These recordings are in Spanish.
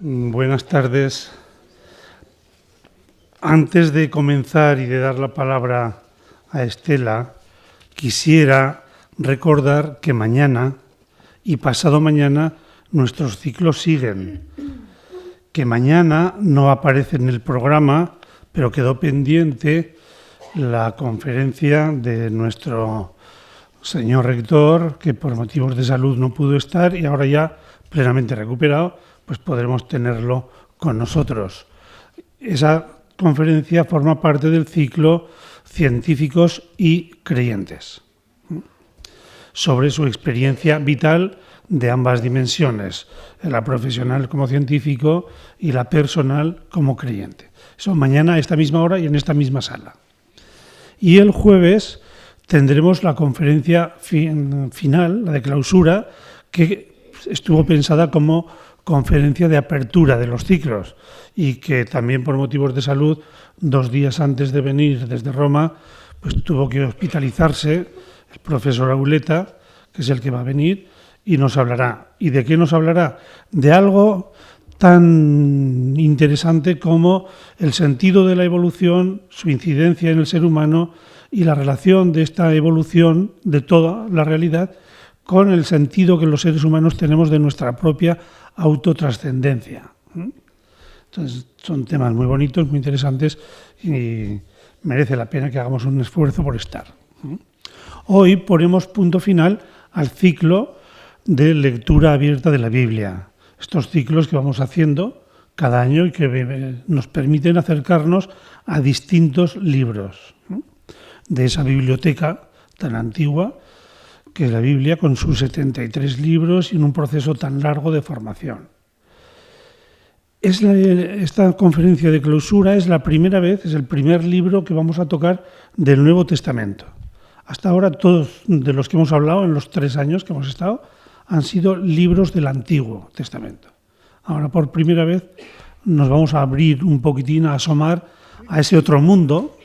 Buenas tardes. Antes de comenzar y de dar la palabra a Estela, quisiera recordar que mañana y pasado mañana nuestros ciclos siguen. Que mañana no aparece en el programa, pero quedó pendiente la conferencia de nuestro señor rector, que por motivos de salud no pudo estar y ahora ya plenamente recuperado, pues podremos tenerlo con nosotros. Esa conferencia forma parte del ciclo Científicos y Creyentes, sobre su experiencia vital de ambas dimensiones, la profesional como científico y la personal como creyente. Eso mañana a esta misma hora y en esta misma sala. Y el jueves tendremos la conferencia final, la de clausura, que estuvo pensada como conferencia de apertura de los ciclos y que también por motivos de salud, 2 días antes de venir desde Roma, pues tuvo que hospitalizarse el profesor Auleta, que es el que va a venir, y nos hablará. ¿Y de qué nos hablará? De algo tan interesante como el sentido de la evolución, su incidencia en el ser humano y la relación de esta evolución de toda la realidad con el sentido que los seres humanos tenemos de nuestra propia autotrascendencia. Entonces, son temas muy bonitos, muy interesantes y merece la pena que hagamos un esfuerzo por estar. Hoy ponemos punto final al ciclo de lectura abierta de la Biblia. Estos ciclos que vamos haciendo cada año y que nos permiten acercarnos a distintos libros de esa biblioteca tan antigua que es la Biblia, con sus 73 libros y en un proceso tan largo de formación. Esta conferencia de clausura es la primera vez, es el primer libro que vamos a tocar del Nuevo Testamento. Hasta ahora todos de los que hemos hablado en los 3 años que hemos estado han sido libros del Antiguo Testamento. Ahora por primera vez nos vamos a abrir un poquitín, a asomar a ese otro mundo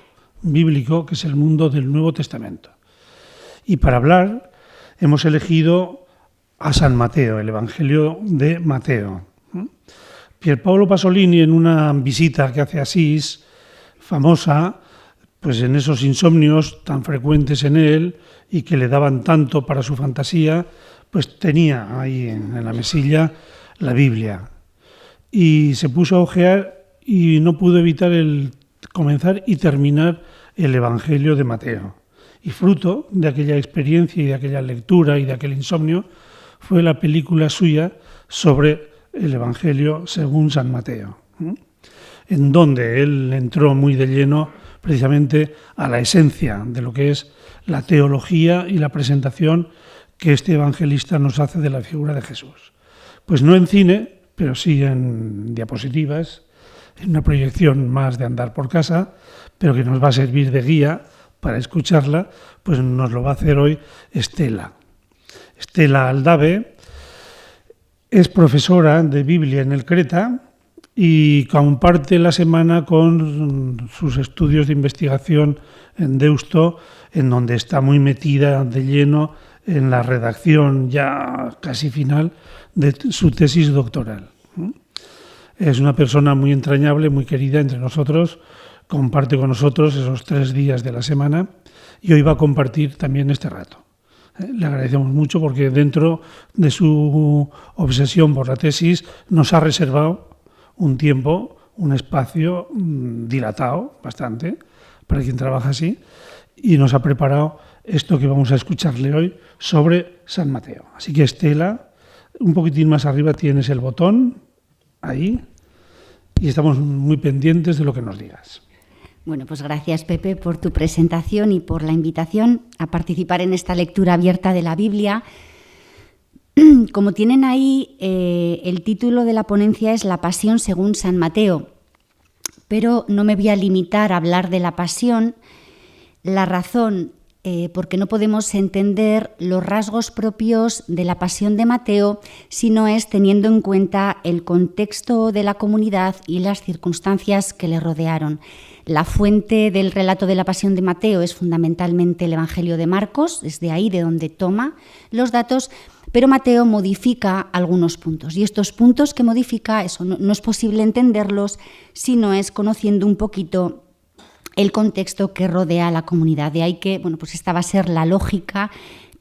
bíblico que es el mundo del Nuevo Testamento. Y para hablar hemos elegido a San Mateo, el Evangelio de Mateo. Pierpaolo Pasolini, en una visita que hace a Asís, famosa, pues en esos insomnios tan frecuentes en él y que le daban tanto para su fantasía, pues tenía ahí en la mesilla la Biblia. Y se puso a hojear y no pudo evitar el comenzar y terminar el Evangelio de Mateo. Y fruto de aquella experiencia y de aquella lectura y de aquel insomnio fue la película suya sobre el Evangelio según San Mateo, en donde él entró muy de lleno precisamente a la esencia de lo que es la teología y la presentación que este evangelista nos hace de la figura de Jesús. Pues no en cine, pero sí en diapositivas, en una proyección más de andar por casa, pero que nos va a servir de guía para escucharla, pues nos lo va a hacer hoy Estela. Estela Aldave es profesora de Biblia en el Creta y comparte la semana con sus estudios de investigación en Deusto, en donde está muy metida de lleno en la redacción ya casi final de su tesis doctoral. Es una persona muy entrañable, muy querida entre nosotros, comparte con nosotros esos 3 días de la semana y hoy va a compartir también este rato. Le agradecemos mucho porque dentro de su obsesión por la tesis nos ha reservado un tiempo, un espacio dilatado bastante para quien trabaja así y nos ha preparado esto que vamos a escucharle hoy sobre San Mateo. Así que Estela, un poquitín más arriba tienes el botón, ahí, y estamos muy pendientes de lo que nos digas. Bueno, pues gracias, Pepe, por tu presentación y por la invitación a participar en esta lectura abierta de la Biblia. Como tienen ahí, el título de la ponencia es La Pasión según San Mateo, pero no me voy a limitar a hablar de la Pasión. La razón porque no podemos entender los rasgos propios de la pasión de Mateo si no es teniendo en cuenta el contexto de la comunidad y las circunstancias que le rodearon. La fuente del relato de la pasión de Mateo es fundamentalmente el Evangelio de Marcos, es de ahí de donde toma los datos, pero Mateo modifica algunos puntos. Y estos puntos que modifica, eso no es posible entenderlos si no es conociendo un poquito el contexto que rodea a la comunidad. De ahí que, pues esta va a ser la lógica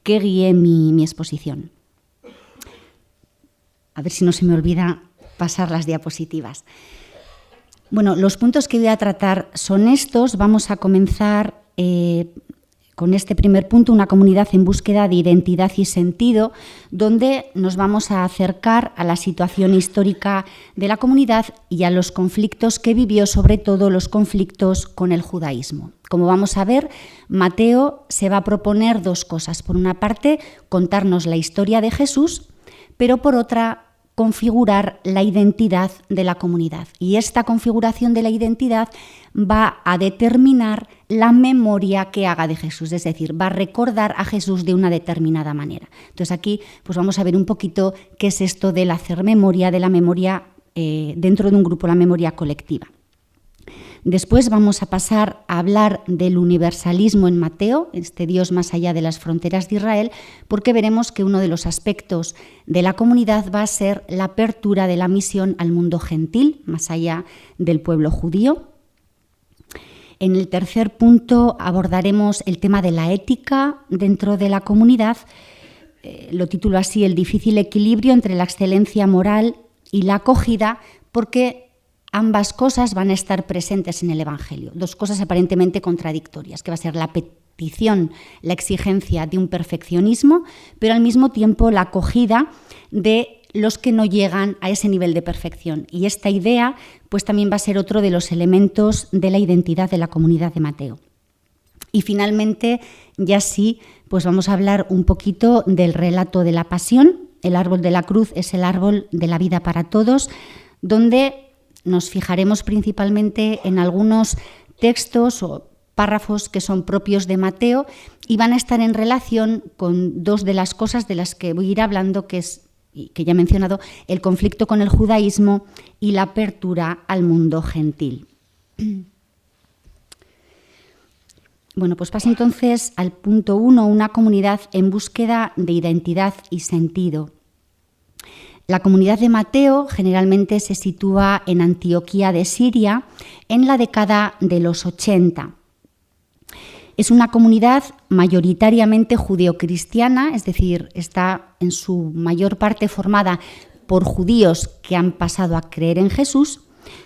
que guíe mi exposición. A ver si no se me olvida pasar las diapositivas. Los puntos que voy a tratar son estos. Vamos a comenzar con este primer punto, una comunidad en búsqueda de identidad y sentido, donde nos vamos a acercar a la situación histórica de la comunidad y a los conflictos que vivió, sobre todo los conflictos con el judaísmo. Como vamos a ver, Mateo se va a proponer dos cosas. Por una parte, contarnos la historia de Jesús, pero por otra, configurar la identidad de la comunidad. Y esta configuración de la identidad va a determinar la memoria que haga de Jesús, es decir, va a recordar a Jesús de una determinada manera. Entonces aquí vamos a ver un poquito qué es esto del hacer memoria, de la memoria dentro de un grupo, la memoria colectiva. Después vamos a pasar a hablar del universalismo en Mateo, este Dios más allá de las fronteras de Israel, porque veremos que uno de los aspectos de la comunidad va a ser la apertura de la misión al mundo gentil, más allá del pueblo judío. En el tercer punto abordaremos el tema de la ética dentro de la comunidad. Lo titulo así, el difícil equilibrio entre la excelencia moral y la acogida, porque ambas cosas van a estar presentes en el Evangelio, dos cosas aparentemente contradictorias, que va a ser la petición, la exigencia de un perfeccionismo, pero al mismo tiempo la acogida de los que no llegan a ese nivel de perfección. Y esta idea también va a ser otro de los elementos de la identidad de la comunidad de Mateo. Y finalmente, ya sí, vamos a hablar un poquito del relato de la pasión. El árbol de la cruz es el árbol de la vida para todos, donde nos fijaremos principalmente en algunos textos o párrafos que son propios de Mateo y van a estar en relación con dos de las cosas de las que voy a ir hablando, que ya he mencionado, el conflicto con el judaísmo y la apertura al mundo gentil. Paso entonces al punto 1, una comunidad en búsqueda de identidad y sentido. La comunidad de Mateo generalmente se sitúa en Antioquía de Siria en la década de los 80. Es una comunidad mayoritariamente judeocristiana, es decir, está en su mayor parte formada por judíos que han pasado a creer en Jesús,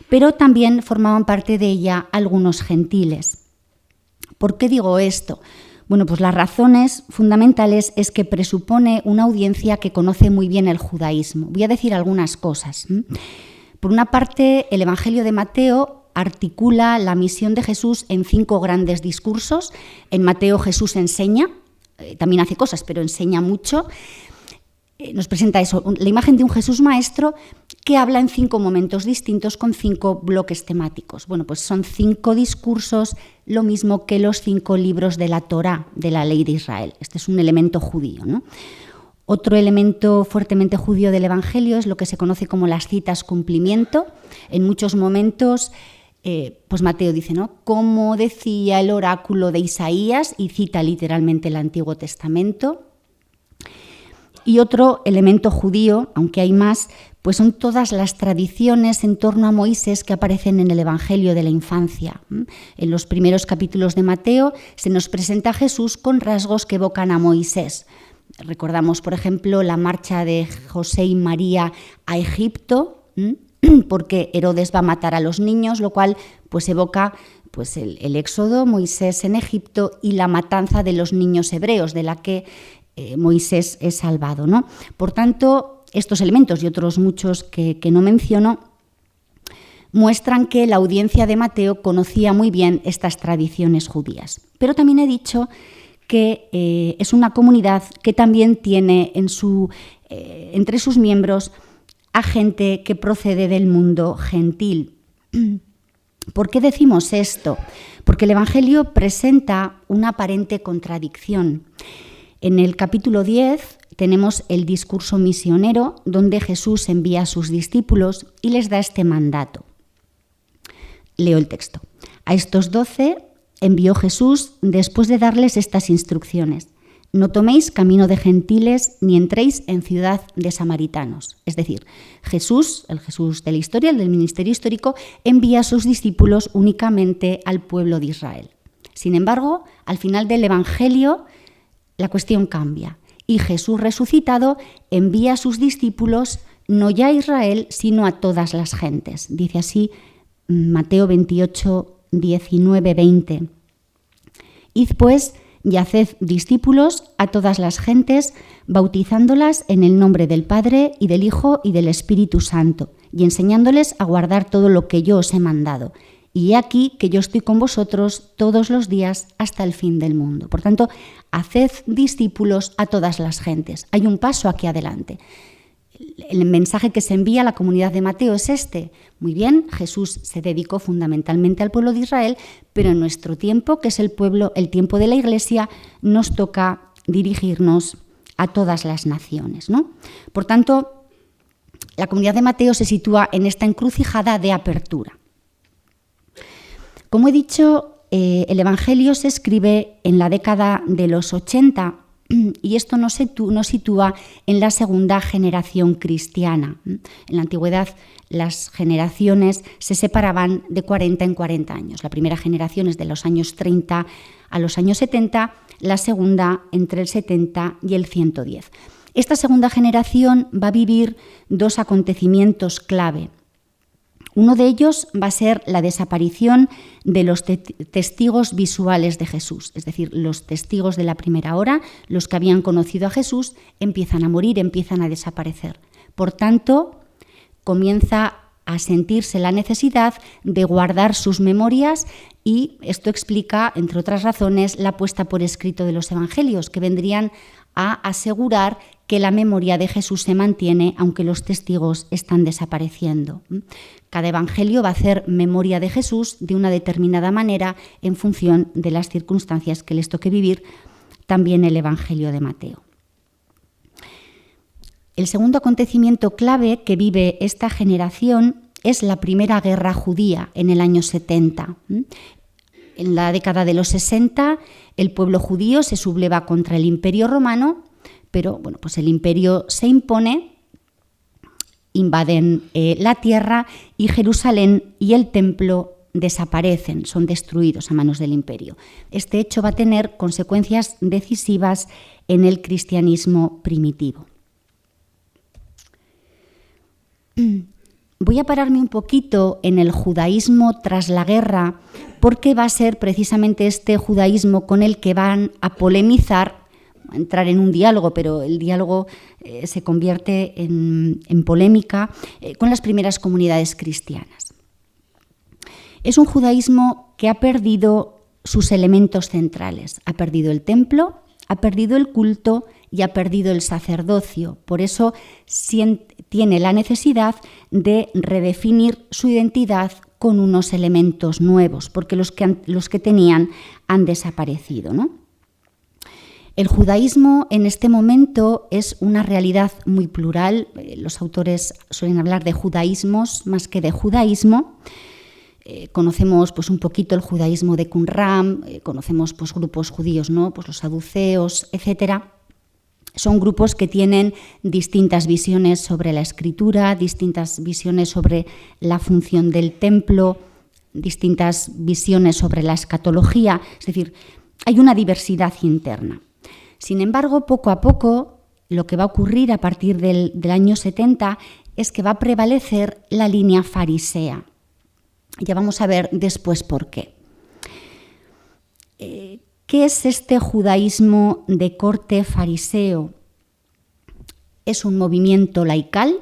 pero también formaban parte de ella algunos gentiles. ¿Por qué digo esto? Las razones fundamentales es que presupone una audiencia que conoce muy bien el judaísmo. Voy a decir algunas cosas. Por una parte, el Evangelio de Mateo articula la misión de Jesús en 5 grandes discursos. En Mateo Jesús enseña, también hace cosas, pero enseña mucho. Nos presenta eso, la imagen de un Jesús maestro que habla en 5 momentos distintos con 5 bloques temáticos. Son 5 discursos, lo mismo que los 5 libros de la Torá, de la ley de Israel. Este es un elemento judío, ¿no? Otro elemento fuertemente judío del Evangelio es lo que se conoce como las citas cumplimiento. En muchos momentos, Mateo dice, ¿no?, como decía el oráculo de Isaías, y cita literalmente el Antiguo Testamento. Y otro elemento judío, aunque hay más, son todas las tradiciones en torno a Moisés que aparecen en el Evangelio de la infancia. En los primeros capítulos de Mateo se nos presenta a Jesús con rasgos que evocan a Moisés. Recordamos, por ejemplo, la marcha de José y María a Egipto, porque Herodes va a matar a los niños, lo cual evoca el éxodo, Moisés en Egipto y la matanza de los niños hebreos, de la que Moisés es salvado, ¿no? Por tanto, estos elementos y otros muchos que no menciono muestran que la audiencia de Mateo conocía muy bien estas tradiciones judías. Pero también he dicho que es una comunidad que también tiene entre sus miembros a gente que procede del mundo gentil. ¿Por qué decimos esto? Porque el Evangelio presenta una aparente contradicción. En el capítulo 10 tenemos el discurso misionero, donde Jesús envía a sus discípulos y les da este mandato. Leo el texto. A estos 12 envió Jesús después de darles estas instrucciones. No toméis camino de gentiles ni entréis en ciudad de samaritanos. Es decir, Jesús, el Jesús de la historia, el del ministerio histórico, envía a sus discípulos únicamente al pueblo de Israel. Sin embargo, al final del Evangelio, la cuestión cambia y Jesús resucitado envía a sus discípulos no ya a Israel, sino a todas las gentes. Dice así Mateo 28, 19, 20. Id pues y haced discípulos a todas las gentes, bautizándolas en el nombre del Padre y del Hijo y del Espíritu Santo, y enseñándoles a guardar todo lo que yo os he mandado. Y he aquí que yo estoy con vosotros todos los días hasta el fin del mundo. Por tanto, haced discípulos a todas las gentes. Hay un paso aquí adelante. El mensaje que se envía a la comunidad de Mateo es este. Muy bien, Jesús se dedicó fundamentalmente al pueblo de Israel, pero en nuestro tiempo, que es el tiempo de la Iglesia, nos toca dirigirnos a todas las naciones, ¿no? Por tanto, la comunidad de Mateo se sitúa en esta encrucijada de apertura. Como he dicho, el Evangelio se escribe en la década de los 80 y esto nos sitúa en la segunda generación cristiana. En la antigüedad las generaciones se separaban de 40 en 40 años. La primera generación es de los años 30 a los años 70, la segunda entre el 70 y el 110. Esta segunda generación va a vivir dos acontecimientos clave. Uno de ellos va a ser la desaparición de los testigos visuales de Jesús, es decir, los testigos de la primera hora, los que habían conocido a Jesús, empiezan a morir, empiezan a desaparecer. Por tanto, comienza a sentirse la necesidad de guardar sus memorias y esto explica, entre otras razones, la puesta por escrito de los evangelios, que vendrían a asegurar que la memoria de Jesús se mantiene aunque los testigos están desapareciendo. Cada evangelio va a hacer memoria de Jesús de una determinada manera en función de las circunstancias que les toque vivir, también el evangelio de Mateo. El segundo acontecimiento clave que vive esta generación es la primera guerra judía en el año 70. En la década de los 60, el pueblo judío se subleva contra el Imperio Romano, pero bueno, pues el imperio se impone, invaden la tierra y Jerusalén y el templo desaparecen, son destruidos a manos del imperio. Este hecho va a tener consecuencias decisivas en el cristianismo primitivo. Voy a pararme un poquito en el judaísmo tras la guerra, porque va a ser precisamente este judaísmo con el que van a polemizar, a entrar en un diálogo, pero el diálogo se convierte en polémica con las primeras comunidades cristianas. Es un judaísmo que ha perdido sus elementos centrales, ha perdido el templo, ha perdido el culto y ha perdido el sacerdocio. Por eso tiene la necesidad de redefinir su identidad con unos elementos nuevos, porque los que tenían han desaparecido, ¿no? El judaísmo en este momento es una realidad muy plural. Los autores suelen hablar de judaísmos más que de judaísmo. Conocemos pues, un poquito el judaísmo de Qumran, conocemos pues, grupos judíos, ¿no? Pues los saduceos, etcétera. Son grupos que tienen distintas visiones sobre la escritura, distintas visiones sobre la función del templo, distintas visiones sobre la escatología, es decir, hay una diversidad interna. Sin embargo, poco a poco, lo que va a ocurrir a partir del año 70 es que va a prevalecer la línea farisea. Ya vamos a ver después por qué. ¿Qué es este judaísmo de corte fariseo? Es un movimiento laical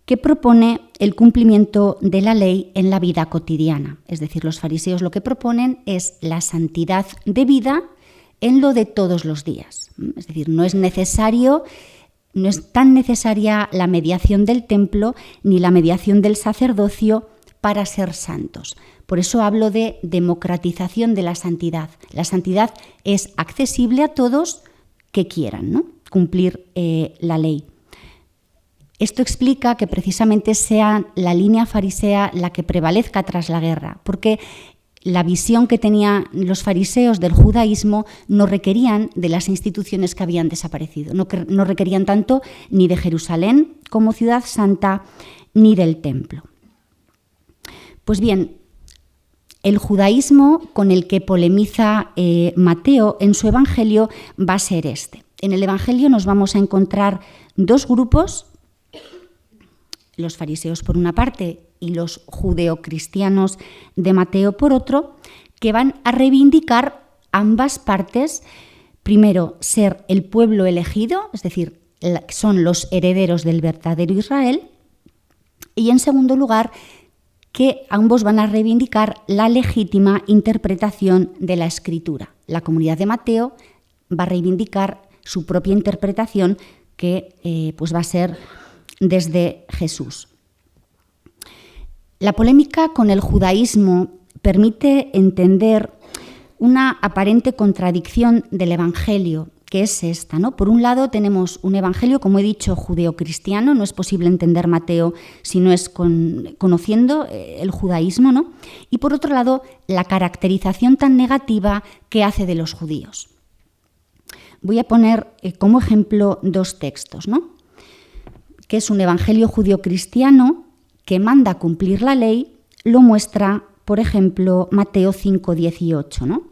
que propone el cumplimiento de la ley en la vida cotidiana. Es decir, los fariseos lo que proponen es la santidad de vida en lo de todos los días. Es decir, no es tan necesaria la mediación del templo ni la mediación del sacerdocio para ser santos. Por eso hablo de democratización de la santidad. La santidad es accesible a todos que quieran, ¿no?, cumplir la ley. Esto explica que precisamente sea la línea farisea la que prevalezca tras la guerra, porque la visión que tenían los fariseos del judaísmo no requerían de las instituciones que habían desaparecido, no requerían tanto ni de Jerusalén como ciudad santa, ni del templo. Pues bien, el judaísmo con el que polemiza Mateo en su Evangelio va a ser este. En el Evangelio nos vamos a encontrar dos grupos, los fariseos por una parte y los judeocristianos de Mateo por otro, que van a reivindicar ambas partes. Primero, ser el pueblo elegido, es decir, son los herederos del verdadero Israel, y en segundo lugar, que ambos van a reivindicar la legítima interpretación de la Escritura. La comunidad de Mateo va a reivindicar su propia interpretación, que pues va a ser desde Jesús. La polémica con el judaísmo permite entender una aparente contradicción del Evangelio, que es esta, ¿no? Por un lado tenemos un Evangelio, como he dicho, judeocristiano. No es posible entender Mateo si no es conociendo el judaísmo, ¿no? Y por otro lado, la caracterización tan negativa que hace de los judíos. Voy a poner como ejemplo dos textos, ¿no?, que es un evangelio judio-cristiano que manda cumplir la ley. Lo muestra, por ejemplo, Mateo 5:18, ¿no?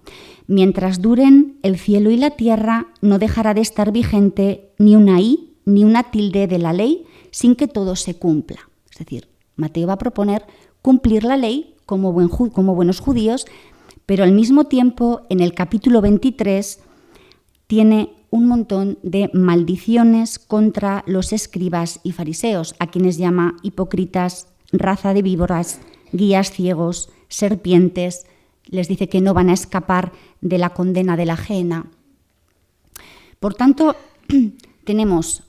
Mientras duren el cielo y la tierra, no dejará de estar vigente ni una i ni una tilde de la ley sin que todo se cumpla. Es decir, Mateo va a proponer cumplir la ley como buenos judíos, pero al mismo tiempo, en el capítulo 23, tiene un montón de maldiciones contra los escribas y fariseos, a quienes llama hipócritas, raza de víboras, guías ciegos, serpientes. Les dice que no van a escapar de la condena de la ajena. Por tanto, tenemos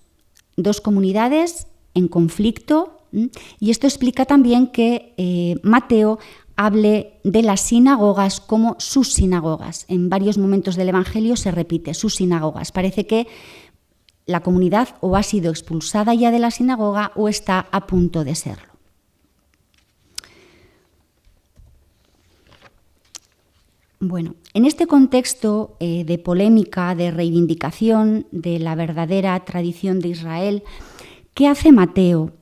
dos comunidades en conflicto, y esto explica también que Mateo hable de las sinagogas como sus sinagogas. En varios momentos del Evangelio se repite sus sinagogas. Parece que la comunidad o ha sido expulsada ya de la sinagoga o está a punto de serlo. Bueno, en este contexto de polémica, de reivindicación de la verdadera tradición de Israel, ¿qué hace Mateo?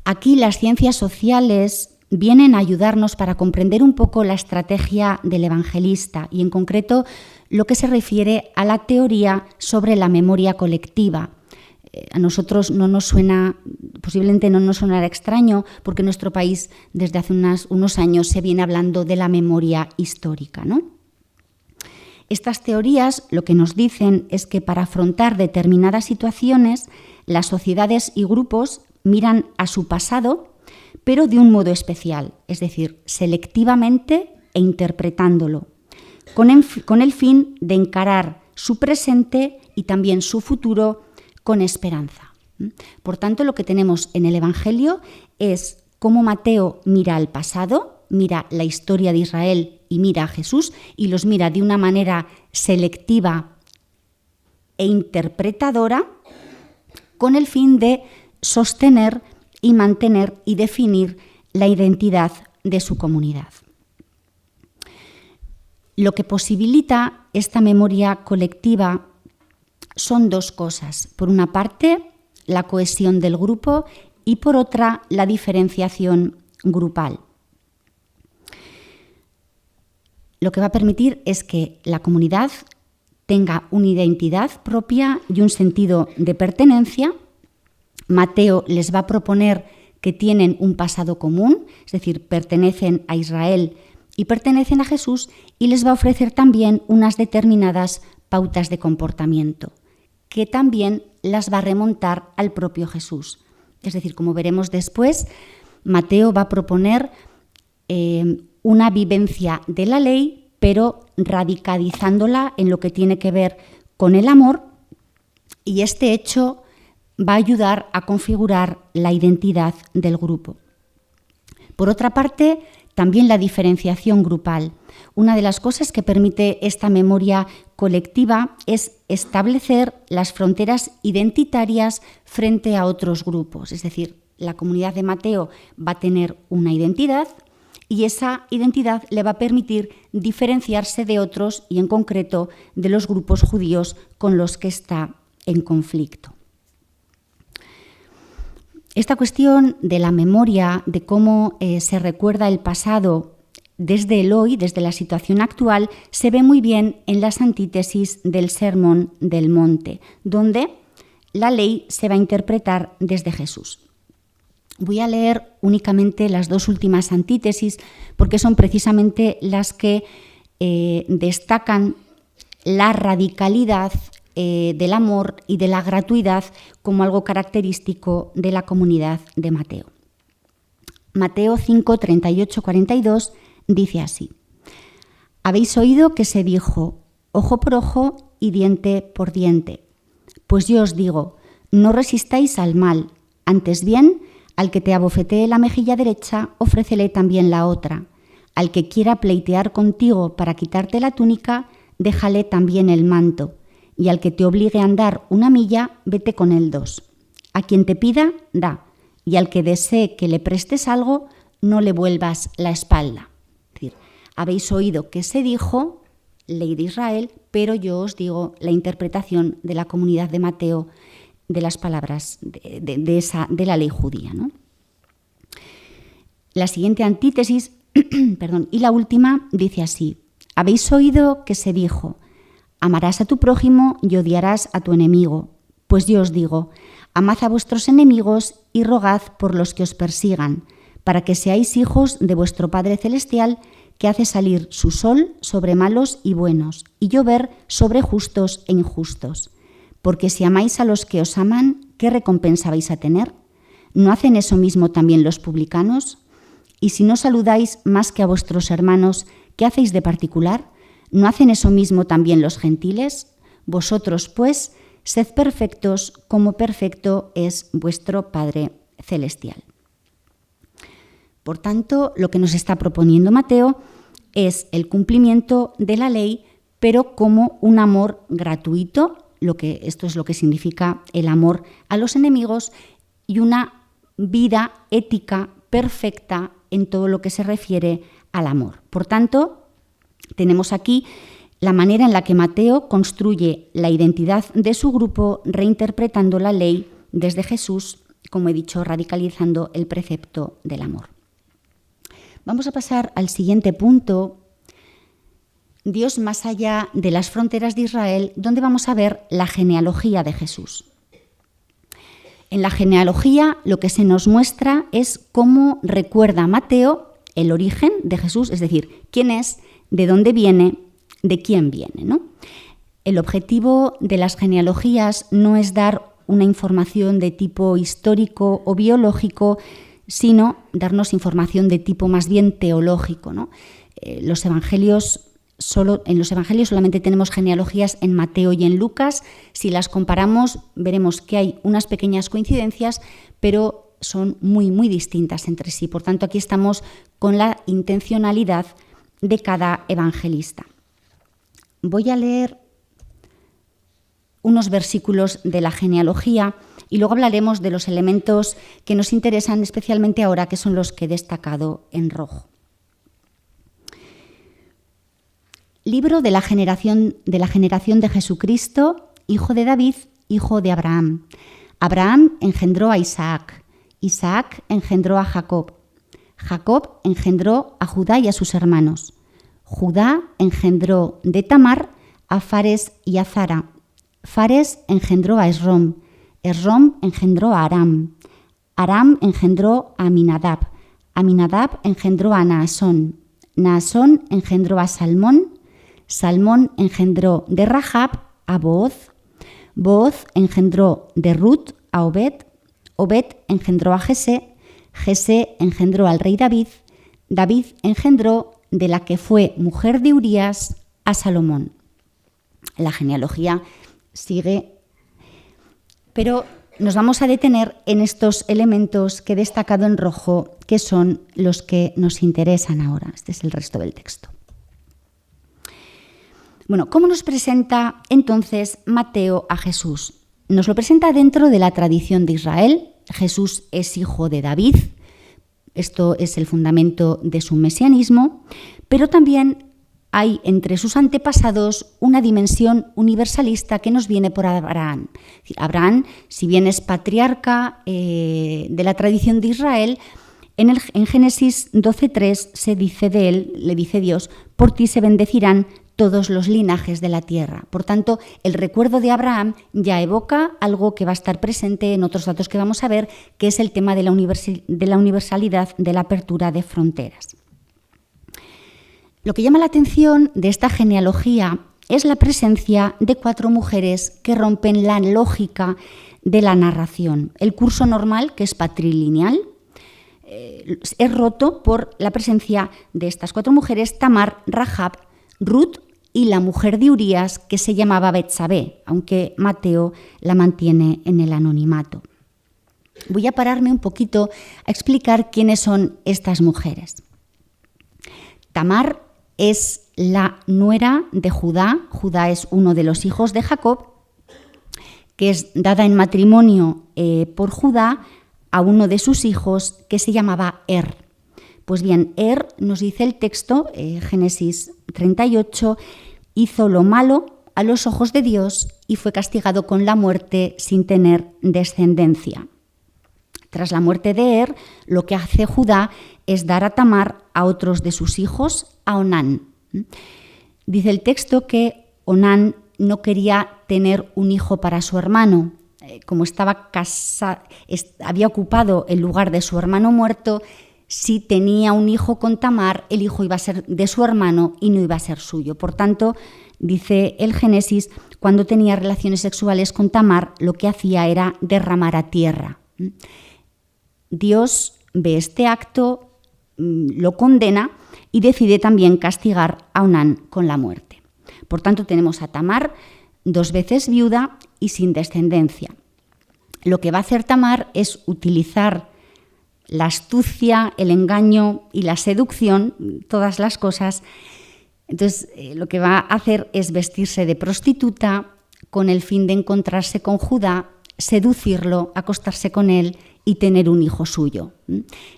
Aquí las ciencias sociales vienen a ayudarnos para comprender un poco la estrategia del evangelista y en concreto lo que se refiere a la teoría sobre la memoria colectiva. A nosotros posiblemente no nos sonará extraño, porque en nuestro país desde hace unos años se viene hablando de la memoria histórica, ¿no? Estas teorías lo que nos dicen es que para afrontar determinadas situaciones, las sociedades y grupos miran a su pasado, pero de un modo especial, es decir, selectivamente e interpretándolo, con el fin de encarar su presente y también su futuro con esperanza. Por tanto, lo que tenemos en el Evangelio es cómo Mateo mira al pasado, mira la historia de Israel y mira a Jesús, y los mira de una manera selectiva e interpretadora, con el fin de sostener y mantener y definir la identidad de su comunidad. Lo que posibilita esta memoria colectiva son dos cosas. Por una parte, la cohesión del grupo y por otra, la diferenciación grupal. Lo que va a permitir es que la comunidad tenga una identidad propia y un sentido de pertenencia. Mateo les va a proponer que tienen un pasado común, es decir, pertenecen a Israel y pertenecen a Jesús, y les va a ofrecer también unas determinadas pautas de comportamiento, que también las va a remontar al propio Jesús. Es decir, como veremos después, Mateo va a proponer una vivencia de la ley, pero radicalizándola en lo que tiene que ver con el amor, y este hecho va a ayudar a configurar la identidad del grupo. Por otra parte, también la diferenciación grupal. Una de las cosas que permite esta memoria colectiva es establecer las fronteras identitarias frente a otros grupos. Es decir, la comunidad de Mateo va a tener una identidad y esa identidad le va a permitir diferenciarse de otros y en concreto de los grupos judíos con los que está en conflicto. Esta cuestión de la memoria, de cómo se recuerda el pasado desde el hoy, desde la situación actual, se ve muy bien en las antítesis del Sermón del Monte, donde la ley se va a interpretar desde Jesús. Voy a leer únicamente las dos últimas antítesis porque son precisamente las que destacan la radicalidad del amor y de la gratuidad como algo característico de la comunidad de Mateo. Mateo 5, 38, 42 dice así: Habéis oído que se dijo, ojo por ojo y diente por diente. Pues yo os digo, no resistáis al mal, antes bien, al que te abofetee la mejilla derecha, ofrécele también la otra. Al que quiera pleitear contigo para quitarte la túnica, déjale también el manto. Y al que te obligue a andar 1 milla, vete con él 2. A quien te pida, da. Y al que desee que le prestes algo, no le vuelvas la espalda. Es decir, habéis oído que se dijo, ley de Israel, pero yo os digo la interpretación de la comunidad de Mateo de las palabras de la ley judía, ¿no? La siguiente antítesis, y la última, dice así: Habéis oído que se dijo, amarás a tu prójimo y odiarás a tu enemigo. Pues yo os digo, amad a vuestros enemigos y rogad por los que os persigan, para que seáis hijos de vuestro Padre Celestial, que hace salir su sol sobre malos y buenos, y llover sobre justos e injustos. Porque si amáis a los que os aman, ¿qué recompensa vais a tener? ¿No hacen eso mismo también los publicanos? Y si no saludáis más que a vuestros hermanos, ¿qué hacéis de particular? ¿No hacen eso mismo también los gentiles? Vosotros, pues, sed perfectos como perfecto es vuestro Padre Celestial. Por tanto, lo que nos está proponiendo Mateo es el cumplimiento de la ley, pero como un amor gratuito, esto es lo que significa el amor a los enemigos, y una vida ética perfecta en todo lo que se refiere al amor. Por tanto, tenemos aquí la manera en la que Mateo construye la identidad de su grupo, reinterpretando la ley desde Jesús, como he dicho, radicalizando el precepto del amor. Vamos a pasar al siguiente punto, Dios más allá de las fronteras de Israel, donde vamos a ver la genealogía de Jesús. En la genealogía lo que se nos muestra es cómo recuerda Mateo el origen de Jesús, es decir, quién es, de dónde viene, de quién viene, ¿no? El objetivo de las genealogías no es dar una información de tipo histórico o biológico, sino darnos información de tipo más bien teológico, ¿no? En los evangelios solamente tenemos genealogías en Mateo y en Lucas. Si las comparamos, veremos que hay unas pequeñas coincidencias, pero son muy, muy distintas entre sí. Por tanto, aquí estamos con la intencionalidad de cada evangelista. Voy a leer unos versículos de la genealogía y luego hablaremos de los elementos que nos interesan especialmente ahora, que son los que he destacado en rojo. Libro de la generación de Jesucristo, hijo de David, hijo de Abraham. Abraham engendró a Isaac, Isaac engendró a Jacob, Jacob engendró a Judá y a sus hermanos. Judá engendró de Tamar a Fares y a Zara. Fares engendró a Esrom, Esrom engendró a Aram, Aram engendró a Aminadab, Aminadab engendró a Naasón, Naasón engendró a Salmón, Salmón engendró de Rahab a Booz, Booz engendró de Ruth a Obed, Obed engendró a Jesé, Jesé engendró al rey David, David engendró de la que fue mujer de Urías a Salomón. La genealogía sigue, pero nos vamos a detener en estos elementos que he destacado en rojo, que son los que nos interesan ahora. Este es el resto del texto. Bueno, ¿cómo nos presenta entonces Mateo a Jesús? Nos lo presenta dentro de la tradición de Israel. Jesús es hijo de David. Esto es el fundamento de su mesianismo, pero también hay entre sus antepasados una dimensión universalista que nos viene por Abraham. Abraham, si bien es patriarca de la tradición de Israel, en Génesis 12:3 se dice de él, le dice Dios, por ti se bendecirán todos los linajes de la tierra. Por tanto, el recuerdo de Abraham ya evoca algo que va a estar presente en otros datos que vamos a ver, que es el tema de la universalidad, de la apertura de fronteras. Lo que llama la atención de esta genealogía es la presencia de 4 mujeres que rompen la lógica de la narración. El curso normal, que es patrilineal, es roto por la presencia de estas 4 mujeres: Tamar, Rahab, Ruth y la mujer de Urías, que se llamaba Betsabé, aunque Mateo la mantiene en el anonimato. Voy a pararme un poquito a explicar quiénes son estas mujeres. Tamar es la nuera de Judá. Judá es uno de los hijos de Jacob, que es dada en matrimonio por Judá a uno de sus hijos, que se llamaba Er. Pues bien, Er, nos dice el texto, Génesis 38, hizo lo malo a los ojos de Dios y fue castigado con la muerte sin tener descendencia. Tras la muerte de Er, lo que hace Judá es dar a Tamar a otros de sus hijos, a Onán. Dice el texto que Onán no quería tener un hijo para su hermano. Como estaba casado, había ocupado el lugar de su hermano muerto, si tenía un hijo con Tamar, el hijo iba a ser de su hermano y no iba a ser suyo. Por tanto, dice el Génesis, cuando tenía relaciones sexuales con Tamar, lo que hacía era derramar a tierra. Dios ve este acto, lo condena y decide también castigar a Onán con la muerte. Por tanto, tenemos a Tamar 2 veces viuda y sin descendencia. Lo que va a hacer Tamar es utilizar la astucia, el engaño y la seducción, todas las cosas. Entonces, lo que va a hacer es vestirse de prostituta con el fin de encontrarse con Judá, seducirlo, acostarse con él y tener un hijo suyo.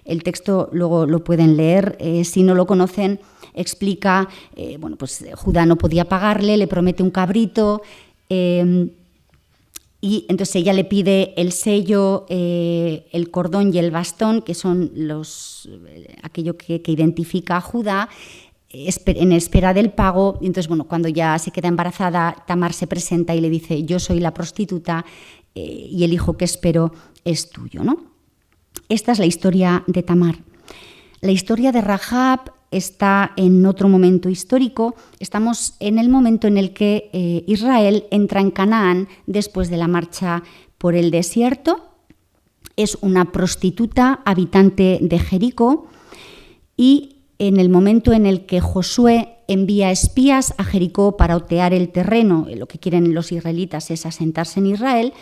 El texto luego lo pueden leer, si no lo conocen, explica, pues Judá no podía pagarle, le promete un cabrito, y entonces ella le pide el sello, el cordón y el bastón, que son aquello que identifica a Judá, en espera del pago. Y entonces, cuando ya se queda embarazada, Tamar se presenta y le dice: yo soy la prostituta y el hijo que espero es tuyo, ¿no? Esta es la historia de Tamar. La historia de Rahab está en otro momento histórico. Estamos en el momento en el que Israel entra en Canaán después de la marcha por el desierto. Es una prostituta habitante de Jericó y en el momento en el que Josué envía espías a Jericó para otear el terreno, lo que quieren los israelitas es asentarse en Israel,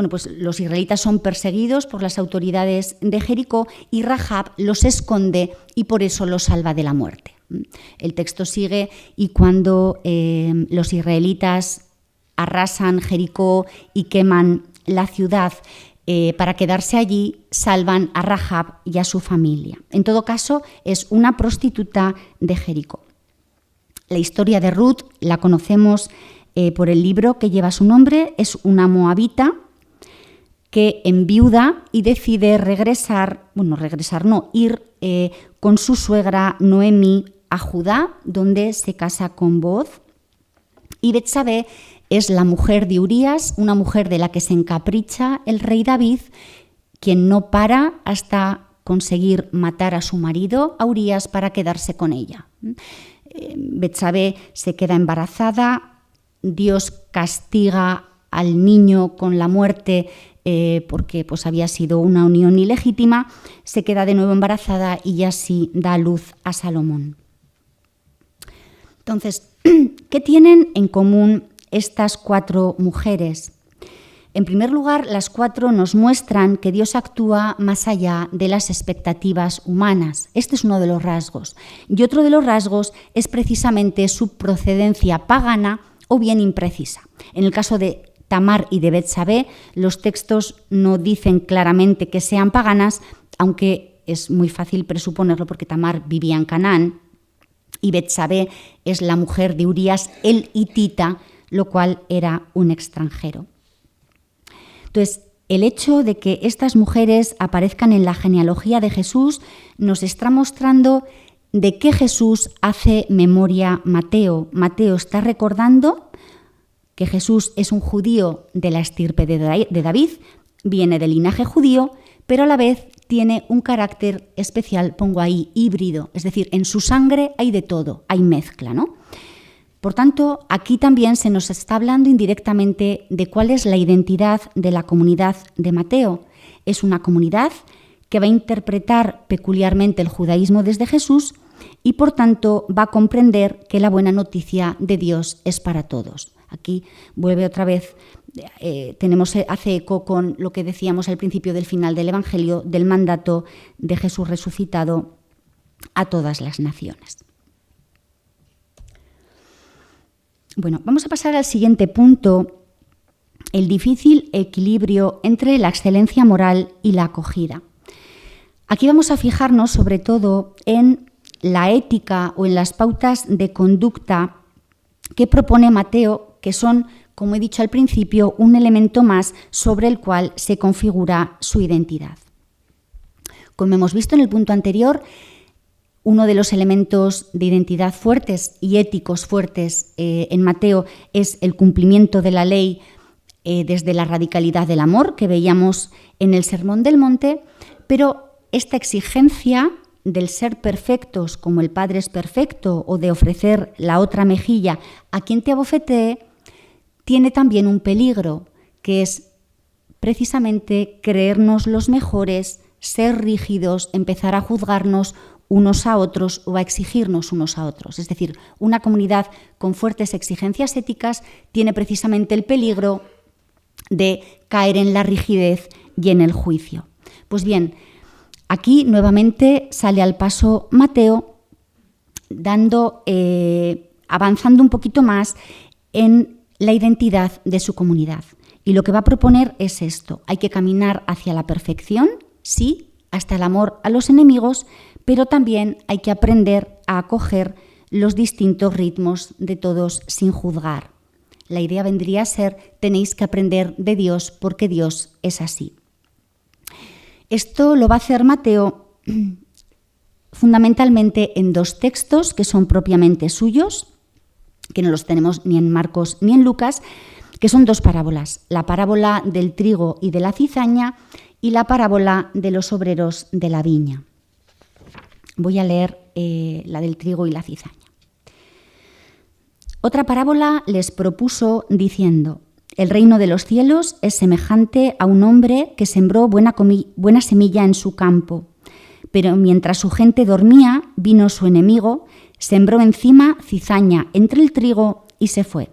pues los israelitas son perseguidos por las autoridades de Jericó y Rahab los esconde y por eso los salva de la muerte. El texto sigue: y cuando los israelitas arrasan Jericó y queman la ciudad para quedarse allí, salvan a Rahab y a su familia. En todo caso, es una prostituta de Jericó. La historia de Ruth la conocemos por el libro que lleva su nombre. Es una moabita que enviuda y decide ir con su suegra Noemí a Judá, donde se casa con Booz. Y Betsabé es la mujer de Urías, una mujer de la que se encapricha el rey David, quien no para hasta conseguir matar a su marido, a Urías, para quedarse con ella. Betsabé se queda embarazada, Dios castiga al niño con la muerte porque había sido una unión ilegítima, se queda de nuevo embarazada y así da a luz a Salomón. Entonces, ¿qué tienen en común estas 4 mujeres? En primer lugar, las 4 nos muestran que Dios actúa más allá de las expectativas humanas. Este es uno de los rasgos. Y otro de los rasgos es precisamente su procedencia pagana o bien imprecisa. En el caso de Tamar y de Betsabé, los textos no dicen claramente que sean paganas, aunque es muy fácil presuponerlo porque Tamar vivía en Canaán y Betsabé es la mujer de Urías el hitita, lo cual era un extranjero. Entonces, el hecho de que estas mujeres aparezcan en la genealogía de Jesús nos está mostrando de qué Jesús hace memoria Mateo. Mateo está recordando que Jesús es un judío de la estirpe de David, viene del linaje judío, pero a la vez tiene un carácter especial, pongo ahí, híbrido, es decir, en su sangre hay de todo, hay mezcla, ¿no? Por tanto, aquí también se nos está hablando indirectamente de cuál es la identidad de la comunidad de Mateo. Es una comunidad que va a interpretar peculiarmente el judaísmo desde Jesús y, por tanto, va a comprender que la buena noticia de Dios es para todos. Aquí vuelve otra vez, hace eco con lo que decíamos al principio del final del Evangelio, del mandato de Jesús resucitado a todas las naciones. Bueno, vamos a pasar al siguiente punto, el difícil equilibrio entre la excelencia moral y la acogida. Aquí vamos a fijarnos sobre todo en la ética o en las pautas de conducta que propone Mateo, que son, como he dicho al principio, un elemento más sobre el cual se configura su identidad. Como hemos visto en el punto anterior, uno de los elementos de identidad fuertes y éticos fuertes en Mateo es el cumplimiento de la ley desde la radicalidad del amor que veíamos en el Sermón del Monte, pero esta exigencia del ser perfectos como el Padre es perfecto o de ofrecer la otra mejilla a quien te abofetee, tiene también un peligro, que es precisamente creernos los mejores, ser rígidos, empezar a juzgarnos unos a otros o a exigirnos unos a otros. Es decir, una comunidad con fuertes exigencias éticas tiene precisamente el peligro de caer en la rigidez y en el juicio. Pues bien, aquí nuevamente sale al paso Mateo, avanzando un poquito más en la identidad de su comunidad. Y lo que va a proponer es esto: hay que caminar hacia la perfección, sí, hasta el amor a los enemigos, pero también hay que aprender a acoger los distintos ritmos de todos sin juzgar. La idea vendría a ser: tenéis que aprender de Dios porque Dios es así. Esto lo va a hacer Mateo fundamentalmente en 2 textos que son propiamente suyos, que no los tenemos ni en Marcos ni en Lucas, que son 2 parábolas: la parábola del trigo y de la cizaña y la parábola de los obreros de la viña. Voy a leer la del trigo y la cizaña. Otra parábola les propuso diciendo: el reino de los cielos es semejante a un hombre que sembró buena semilla en su campo, pero mientras su gente dormía, vino su enemigo, sembró encima cizaña entre el trigo y se fue.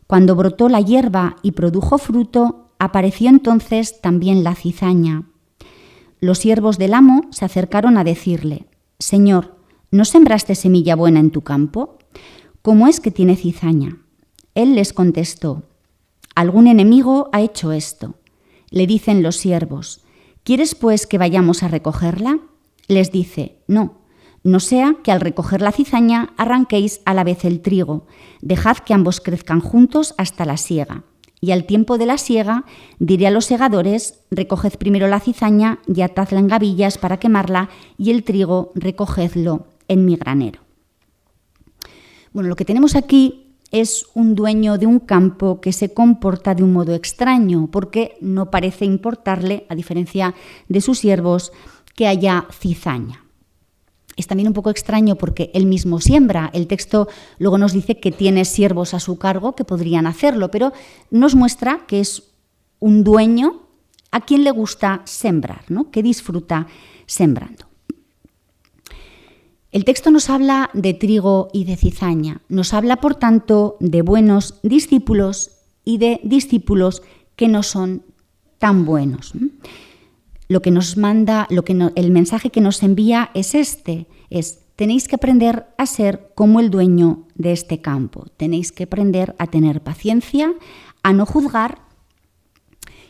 Cuando brotó la hierba y produjo fruto, apareció entonces también la cizaña. Los siervos del amo se acercaron a decirle: Señor, ¿no sembraste semilla buena en tu campo? ¿Cómo es que tiene cizaña? Él les contestó: algún enemigo ha hecho esto. Le dicen los siervos: ¿quieres pues que vayamos a recogerla? Les dice: no sea que al recoger la cizaña arranquéis a la vez el trigo. Dejad que ambos crezcan juntos hasta la siega. Y al tiempo de la siega diré a los segadores: recoged primero la cizaña y atadla en gavillas para quemarla, y el trigo recogedlo en mi granero. Bueno, lo que tenemos aquí es un dueño de un campo que se comporta de un modo extraño, porque no parece importarle, a diferencia de sus siervos, que haya cizaña. Es también un poco extraño porque él mismo siembra. El texto luego nos dice que tiene siervos a su cargo que podrían hacerlo, pero nos muestra que es un dueño a quien le gusta sembrar, ¿no? Que disfruta sembrando. El texto nos habla de trigo y de cizaña. Nos habla, por tanto, de buenos discípulos y de discípulos que no son tan buenos. Lo que nos manda, el mensaje que nos envía es tenéis que aprender a ser como el dueño de este campo. Tenéis que aprender a tener paciencia, a no juzgar,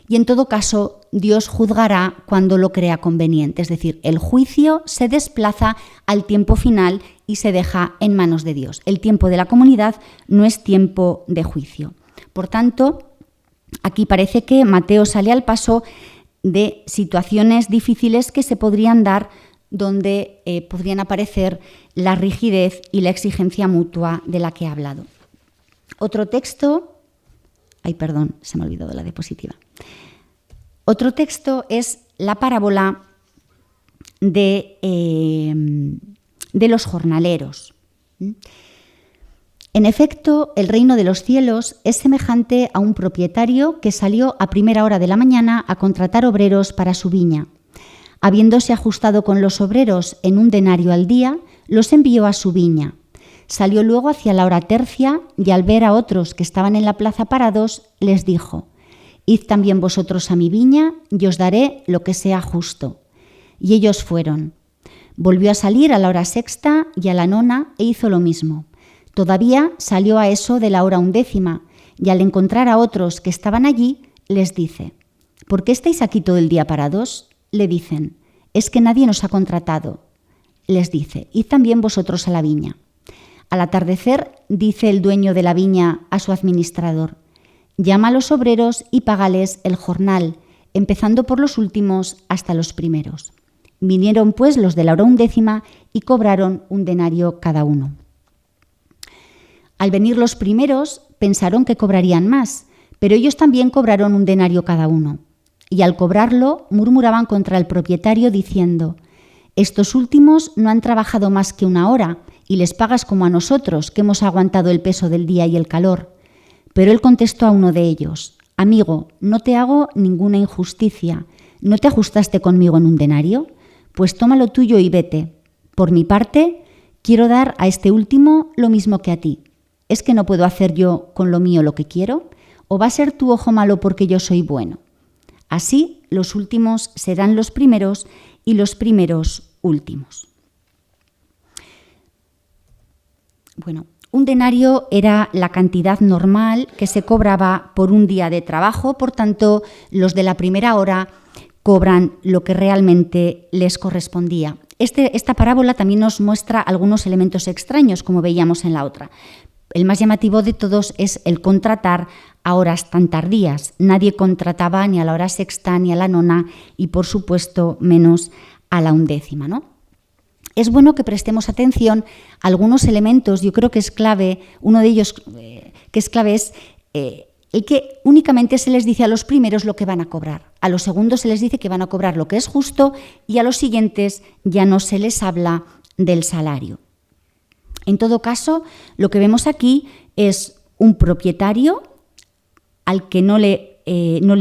y en todo caso Dios juzgará cuando lo crea conveniente. Es decir, el juicio se desplaza al tiempo final y se deja en manos de Dios. El tiempo de la comunidad no es tiempo de juicio. Por tanto, aquí parece que Mateo sale al paso de situaciones difíciles que se podrían dar, donde podrían aparecer la rigidez y la exigencia mutua de la que he hablado. Otro texto... se me ha olvidado la diapositiva. Otro texto es la parábola de los jornaleros. En efecto, el reino de los cielos es semejante a un propietario que salió a primera hora de la mañana a contratar obreros para su viña. Habiéndose ajustado con los obreros en 1 denario al día, los envió a su viña. Salió luego hacia la hora tercia y al ver a otros que estaban en la plaza parados, les dijo: «Id también vosotros a mi viña y os daré lo que sea justo». Y ellos fueron. Volvió a salir a la hora sexta y a la 9 e hizo lo mismo. Todavía salió a eso de la hora 11 y al encontrar a otros que estaban allí, les dice: «¿Por qué estáis aquí todo el día parados?». Le dicen: «Es que nadie nos ha contratado». Les dice: «Id también vosotros a la viña». Al atardecer, dice el dueño de la viña a su administrador: «Llama a los obreros y págales el jornal, empezando por los últimos hasta los primeros». Vinieron pues los de la hora 11 y cobraron 1 denario cada uno. Al venir los primeros, pensaron que cobrarían más, pero ellos también cobraron 1 denario cada uno. Y al cobrarlo, murmuraban contra el propietario diciendo: «Estos últimos no han trabajado más que 1 hora, y les pagas como a nosotros, que hemos aguantado el peso del día y el calor». Pero él contestó a uno de ellos: «Amigo, no te hago ninguna injusticia. ¿No te ajustaste conmigo en 1 denario? Pues toma lo tuyo y vete. Por mi parte, quiero dar a este último lo mismo que a ti. ¿Es que no puedo hacer yo con lo mío lo que quiero? ¿O va a ser tu ojo malo porque yo soy bueno?». Así, los últimos serán los primeros y los primeros últimos. Bueno, 1 denario era la cantidad normal que se cobraba por un día de trabajo, por tanto, los de la primera hora cobran lo que realmente les correspondía. Esta parábola también nos muestra algunos elementos extraños, como veíamos en la otra. El más llamativo de todos es el contratar a horas tan tardías. Nadie contrataba ni a la hora sexta ni a la 9 y, por supuesto, menos a la 11, ¿no? Es bueno que prestemos atención a algunos elementos. Yo creo que es clave, uno de ellos que es clave es el que únicamente se les dice a los primeros lo que van a cobrar. A los segundos se les dice que van a cobrar lo que es justo y a los siguientes ya no se les habla del salario. En todo caso, lo que vemos aquí es un propietario al que no le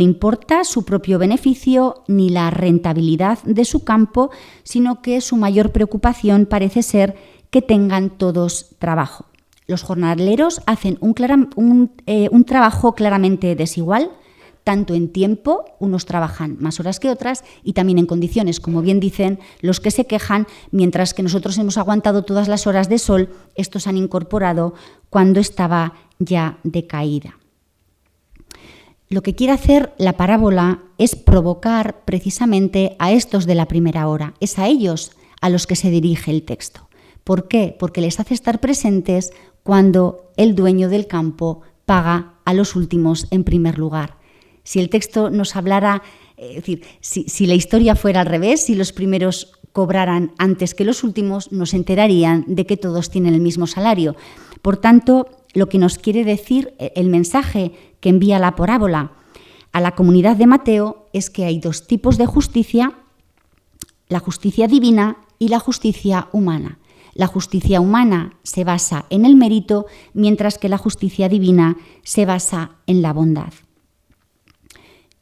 importa su propio beneficio ni la rentabilidad de su campo, sino que su mayor preocupación parece ser que tengan todos trabajo. Los jornaleros hacen un trabajo claramente desigual, tanto en tiempo, unos trabajan más horas que otras, y también en condiciones, como bien dicen los que se quejan, mientras que nosotros hemos aguantado todas las horas de sol, estos han incorporado cuando estaba ya decaída. Lo que quiere hacer la parábola es provocar precisamente a estos de la primera hora, es a ellos a los que se dirige el texto. ¿Por qué? Porque les hace estar presentes cuando el dueño del campo paga a los últimos en primer lugar. Si el texto nos hablara, es decir, si la historia fuera al revés, si los primeros cobraran antes que los últimos, nos enterarían de que todos tienen el mismo salario. Por tanto, lo que nos quiere decir el mensaje que envía la parábola a la comunidad de Mateo es que hay 2 tipos de justicia: la justicia divina y la justicia humana. La justicia humana se basa en el mérito, mientras que la justicia divina se basa en la bondad.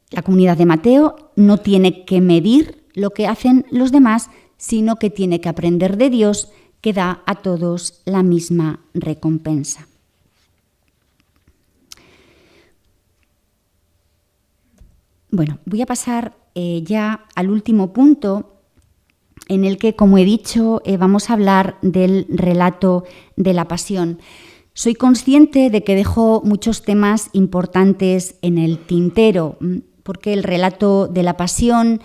La comunidad de Mateo no tiene que medir lo que hacen los demás, sino que tiene que aprender de Dios, que da a todos la misma recompensa. Bueno, voy a pasar ya al último punto en el que, como he dicho, vamos a hablar del relato de la pasión. Soy consciente de que dejo muchos temas importantes en el tintero, porque el relato de la pasión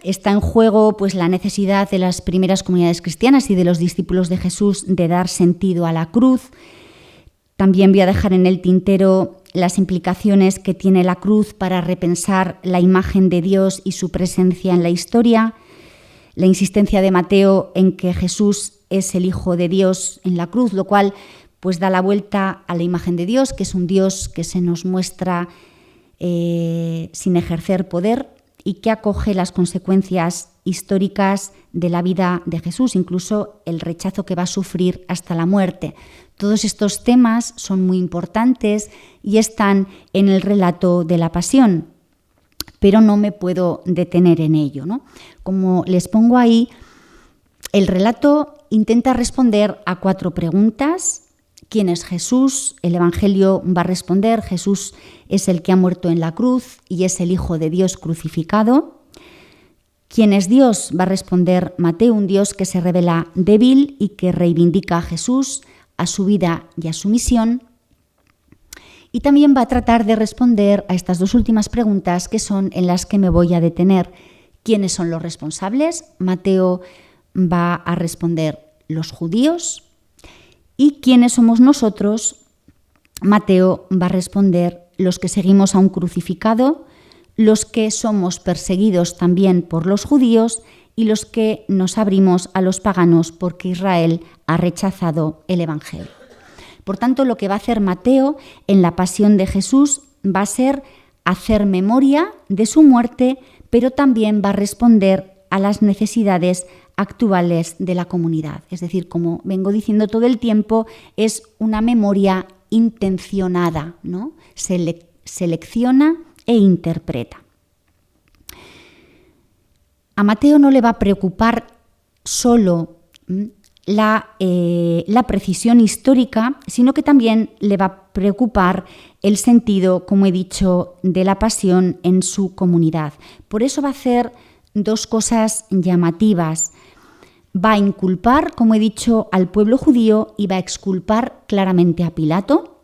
está en juego pues, la necesidad de las primeras comunidades cristianas y de los discípulos de Jesús de dar sentido a la cruz. También voy a dejar en el tintero las implicaciones que tiene la cruz para repensar la imagen de Dios y su presencia en la historia, la insistencia de Mateo en que Jesús es el Hijo de Dios en la cruz, lo cual pues da la vuelta a la imagen de Dios, que es un Dios que se nos muestra sin ejercer poder y que acoge las consecuencias históricas de la vida de Jesús, incluso el rechazo que va a sufrir hasta la muerte. Todos estos temas son muy importantes y están en el relato de la pasión, pero no me puedo detener en ello, ¿no? Como les pongo ahí, el relato intenta responder a 4 preguntas. ¿Quién es Jesús? El Evangelio va a responder: Jesús es el que ha muerto en la cruz y es el Hijo de Dios crucificado. ¿Quién es Dios? Va a responder Mateo, un Dios que se revela débil y que reivindica a Jesús, a su vida y a su misión. Y también va a tratar de responder a estas 2 últimas preguntas, que son en las que me voy a detener. ¿Quiénes son los responsables? Mateo va a responder: los judíos. ¿Y quiénes somos nosotros? Mateo va a responder: los que seguimos a un crucificado, los que somos perseguidos también por los judíos y los que nos abrimos a los paganos porque Israel ha rechazado el Evangelio. Por tanto, lo que va a hacer Mateo en la pasión de Jesús va a ser hacer memoria de su muerte, pero también va a responder a las necesidades actuales de la comunidad. Es decir, como vengo diciendo todo el tiempo, es una memoria intencionada, ¿no? Selecciona e interpreta. A Mateo no le va a preocupar solo la precisión histórica, sino que también le va a preocupar el sentido, como he dicho, de la pasión en su comunidad. Por eso va a hacer 2 cosas llamativas. Va a inculpar, como he dicho, al pueblo judío y va a exculpar claramente a Pilato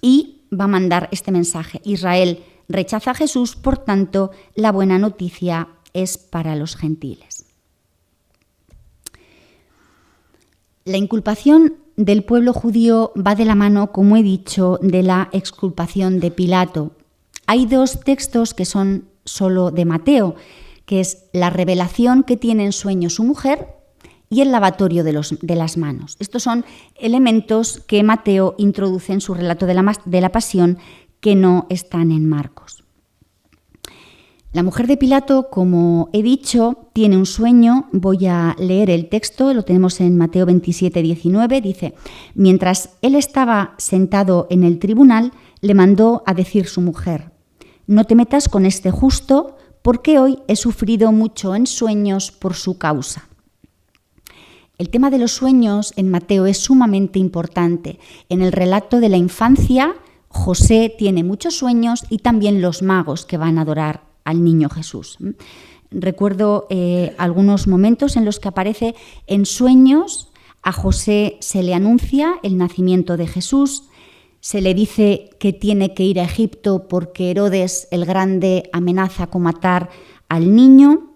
y va a mandar este mensaje: Israel rechaza a Jesús, por tanto, la buena noticia es para los gentiles. La inculpación del pueblo judío va de la mano, como he dicho, de la exculpación de Pilato. Hay 2 textos que son solo de Mateo, que es la revelación que tiene en sueño su mujer y el lavatorio de las manos. Estos son elementos que Mateo introduce en su relato de la pasión, que no están en Marcos. La mujer de Pilato, como he dicho, tiene un sueño. Voy a leer el texto, lo tenemos en Mateo 27, 19. Dice: mientras él estaba sentado en el tribunal, le mandó a decir su mujer: no te metas con este justo, porque hoy he sufrido mucho en sueños por su causa. El tema de los sueños en Mateo es sumamente importante. En el relato de la infancia, José tiene muchos sueños y también los magos que van a adorar al niño Jesús. Recuerdo algunos momentos en los que aparece en sueños. A José se le anuncia el nacimiento de Jesús, se le dice que tiene que ir a Egipto porque Herodes el Grande amenaza con matar al niño.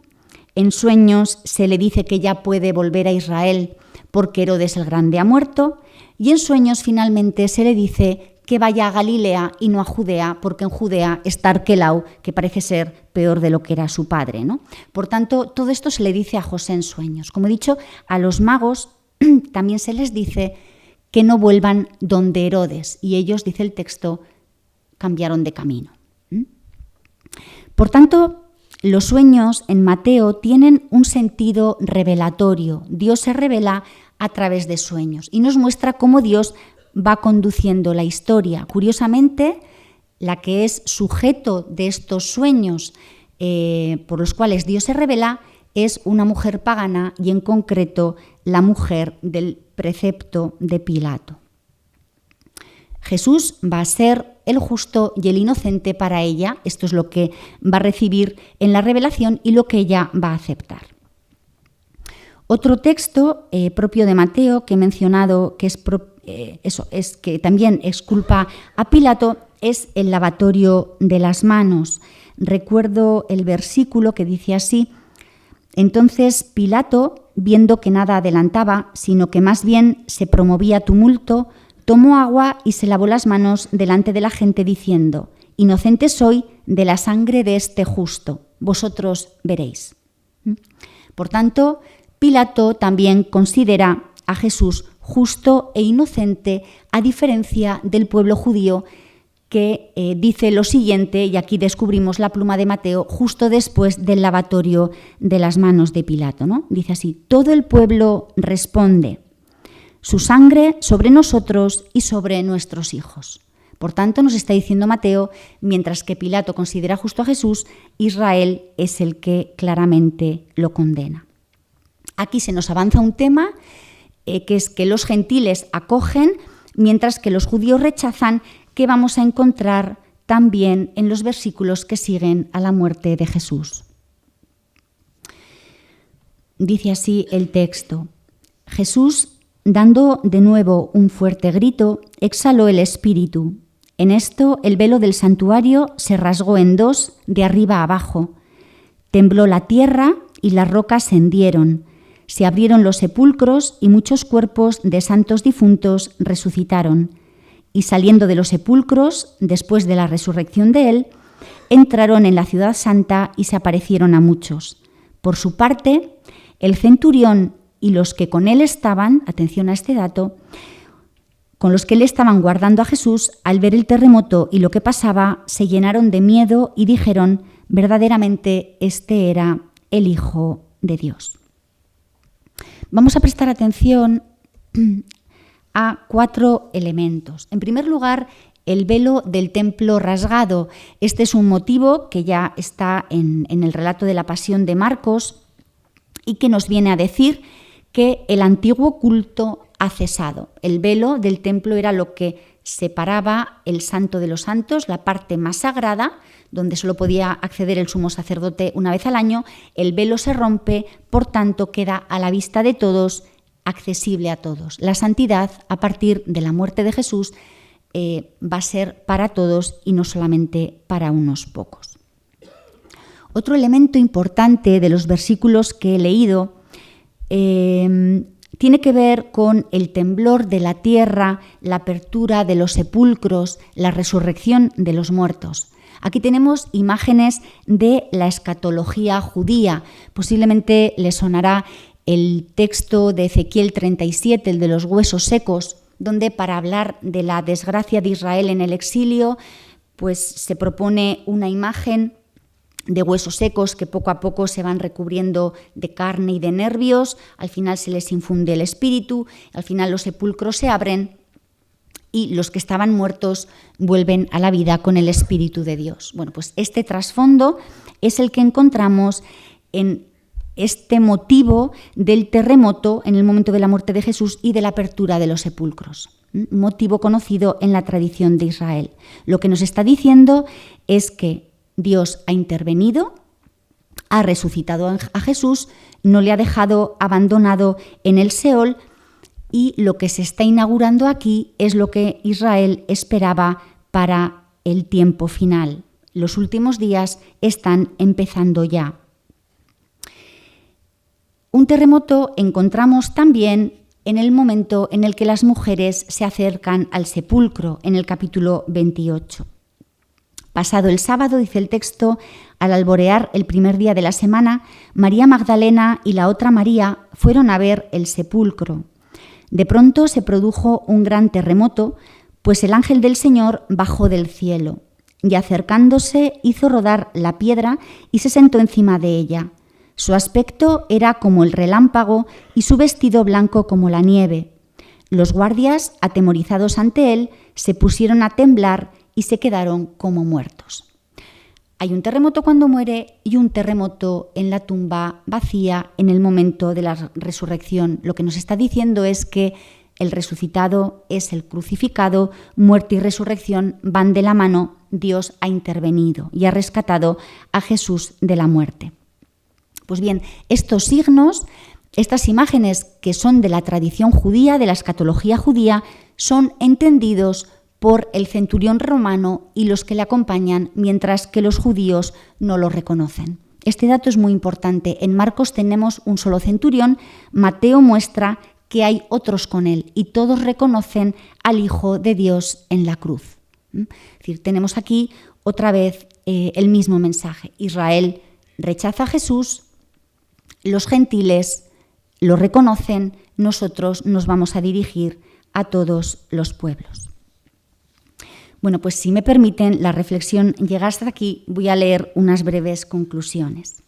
En sueños se le dice que ya puede volver a Israel porque Herodes el Grande ha muerto. Y en sueños finalmente se le dice que vaya a Galilea y no a Judea, porque en Judea está Arquelau, que parece ser peor de lo que era su padre, ¿no? Por tanto, todo esto se le dice a José en sueños. Como he dicho, a los magos también se les dice que no vuelvan donde Herodes, y ellos, dice el texto, cambiaron de camino. Por tanto, los sueños en Mateo tienen un sentido revelatorio. Dios se revela a través de sueños y nos muestra cómo Dios va conduciendo la historia. Curiosamente, la que es sujeto de estos sueños por los cuales Dios se revela es una mujer pagana, y en concreto la mujer del precepto de Pilato. Jesús va a ser el justo y el inocente para ella. Esto es lo que va a recibir en la revelación y lo que ella va a aceptar. Otro texto propio de Mateo que he mencionado, que es que también exculpa a Pilato, es el lavatorio de las manos. Recuerdo el versículo que dice así: entonces Pilato, viendo que nada adelantaba, sino que más bien se promovía tumulto, tomó agua y se lavó las manos delante de la gente diciendo: inocente soy de la sangre de este justo, vosotros veréis. Por tanto, Pilato también considera a Jesús justo e inocente, a diferencia del pueblo judío que dice lo siguiente, y aquí descubrimos la pluma de Mateo, justo después del lavatorio de las manos de Pilato, ¿no? Dice así: todo el pueblo responde: su sangre sobre nosotros y sobre nuestros hijos. Por tanto, nos está diciendo Mateo, mientras que Pilato considera justo a Jesús, Israel es el que claramente lo condena. Aquí se nos avanza un tema, que es que los gentiles acogen, mientras que los judíos rechazan, que vamos a encontrar también en los versículos que siguen a la muerte de Jesús. Dice así el texto: Jesús, dando de nuevo un fuerte grito, exhaló el espíritu. En esto el velo del santuario se rasgó en dos, de arriba a abajo. Tembló la tierra y las rocas se hendieron. Se abrieron los sepulcros y muchos cuerpos de santos difuntos resucitaron. Y saliendo de los sepulcros, después de la resurrección de él, entraron en la ciudad santa y se aparecieron a muchos. Por su parte, el centurión y los que con él estaban, atención a este dato, con los que le estaban guardando a Jesús, al ver el terremoto y lo que pasaba, se llenaron de miedo y dijeron: verdaderamente este era el Hijo de Dios. Vamos a prestar atención a 4 elementos. En primer lugar, el velo del templo rasgado. Este es un motivo que ya está en el relato de la Pasión de Marcos y que nos viene a decir que el antiguo culto ha cesado. El velo del templo era lo que separaba el Santo de los Santos, la parte más sagrada, donde solo podía acceder el sumo sacerdote una vez al año. El velo se rompe, por tanto queda a la vista de todos, accesible a todos. La santidad, a partir de la muerte de Jesús, va a ser para todos y no solamente para unos pocos. Otro elemento importante de los versículos que he leído tiene que ver con el temblor de la tierra, la apertura de los sepulcros, la resurrección de los muertos. Aquí tenemos imágenes de la escatología judía. Posiblemente les sonará el texto de Ezequiel 37, el de los huesos secos, donde para hablar de la desgracia de Israel en el exilio, pues se propone una imagen de huesos secos que poco a poco se van recubriendo de carne y de nervios, al final se les infunde el espíritu, al final los sepulcros se abren y los que estaban muertos vuelven a la vida con el Espíritu de Dios. Bueno, pues este trasfondo es el que encontramos en este motivo del terremoto en el momento de la muerte de Jesús y de la apertura de los sepulcros. Un motivo conocido en la tradición de Israel. Lo que nos está diciendo es que Dios ha intervenido, ha resucitado a Jesús, no le ha dejado abandonado en el Seol, y lo que se está inaugurando aquí es lo que Israel esperaba para el tiempo final. Los últimos días están empezando ya. Un terremoto encontramos también en el momento en el que las mujeres se acercan al sepulcro, en el capítulo 28. Pasado el sábado, dice el texto, al alborear el primer día de la semana, María Magdalena y la otra María fueron a ver el sepulcro. De pronto se produjo un gran terremoto, pues el ángel del Señor bajó del cielo, y acercándose hizo rodar la piedra y se sentó encima de ella. Su aspecto era como el relámpago y su vestido blanco como la nieve. Los guardias, atemorizados ante él, se pusieron a temblar y se quedaron como muertos. Hay un terremoto cuando muere y un terremoto en la tumba vacía en el momento de la resurrección. Lo que nos está diciendo es que el resucitado es el crucificado, muerte y resurrección van de la mano, Dios ha intervenido y ha rescatado a Jesús de la muerte. Pues bien, estos signos, estas imágenes que son de la tradición judía, de la escatología judía, son entendidos por el centurión romano y los que le acompañan, mientras que los judíos no lo reconocen. Este dato es muy importante. En Marcos tenemos un solo centurión, Mateo muestra que hay otros con él y todos reconocen al Hijo de Dios en la cruz. Es decir, tenemos aquí otra vez el mismo mensaje. Israel rechaza a Jesús, los gentiles lo reconocen, nosotros nos vamos a dirigir a todos los pueblos. Bueno, pues si me permiten, la reflexión llega hasta aquí. Voy a leer unas breves conclusiones.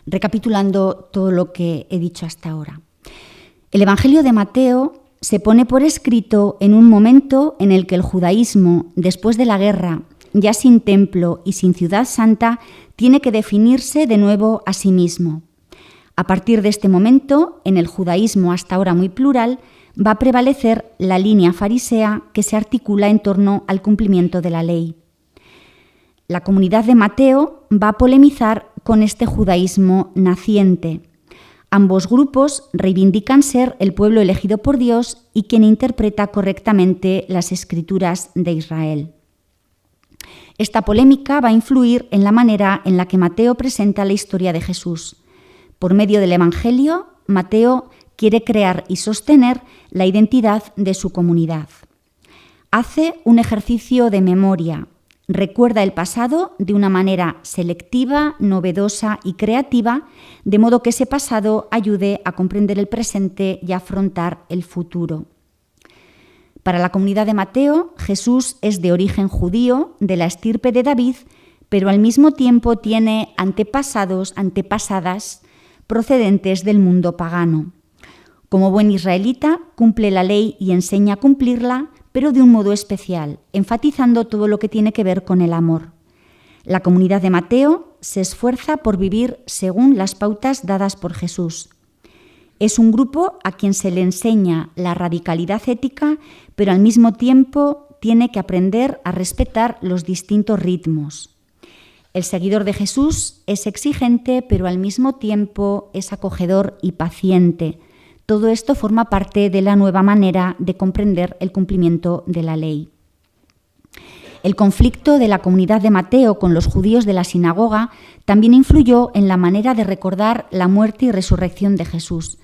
Recapitulando todo lo que he dicho hasta ahora. El Evangelio de Mateo se pone por escrito en un momento en el que el judaísmo, después de la guerra, ya sin templo y sin ciudad santa, tiene que definirse de nuevo a sí mismo. A partir de este momento, en el judaísmo hasta ahora muy plural, va a prevalecer la línea farisea que se articula en torno al cumplimiento de la ley. La comunidad de Mateo va a polemizar con este judaísmo naciente. Ambos grupos reivindican ser el pueblo elegido por Dios y quien interpreta correctamente las escrituras de Israel. Esta polémica va a influir en la manera en la que Mateo presenta la historia de Jesús. Por medio del Evangelio, Mateo quiere crear y sostener la identidad de su comunidad. Hace un ejercicio de memoria, recuerda el pasado de una manera selectiva, novedosa y creativa, de modo que ese pasado ayude a comprender el presente y a afrontar el futuro. Para la comunidad de Mateo, Jesús es de origen judío, de la estirpe de David, pero al mismo tiempo tiene antepasadas procedentes del mundo pagano. Como buen israelita, cumple la ley y enseña a cumplirla, pero de un modo especial, enfatizando todo lo que tiene que ver con el amor. La comunidad de Mateo se esfuerza por vivir según las pautas dadas por Jesús. Es un grupo a quien se le enseña la radicalidad ética, pero al mismo tiempo tiene que aprender a respetar los distintos ritmos. El seguidor de Jesús es exigente, pero al mismo tiempo es acogedor y paciente. Todo esto forma parte de la nueva manera de comprender el cumplimiento de la ley. El conflicto de la comunidad de Mateo con los judíos de la sinagoga también influyó en la manera de recordar la muerte y resurrección de Jesús.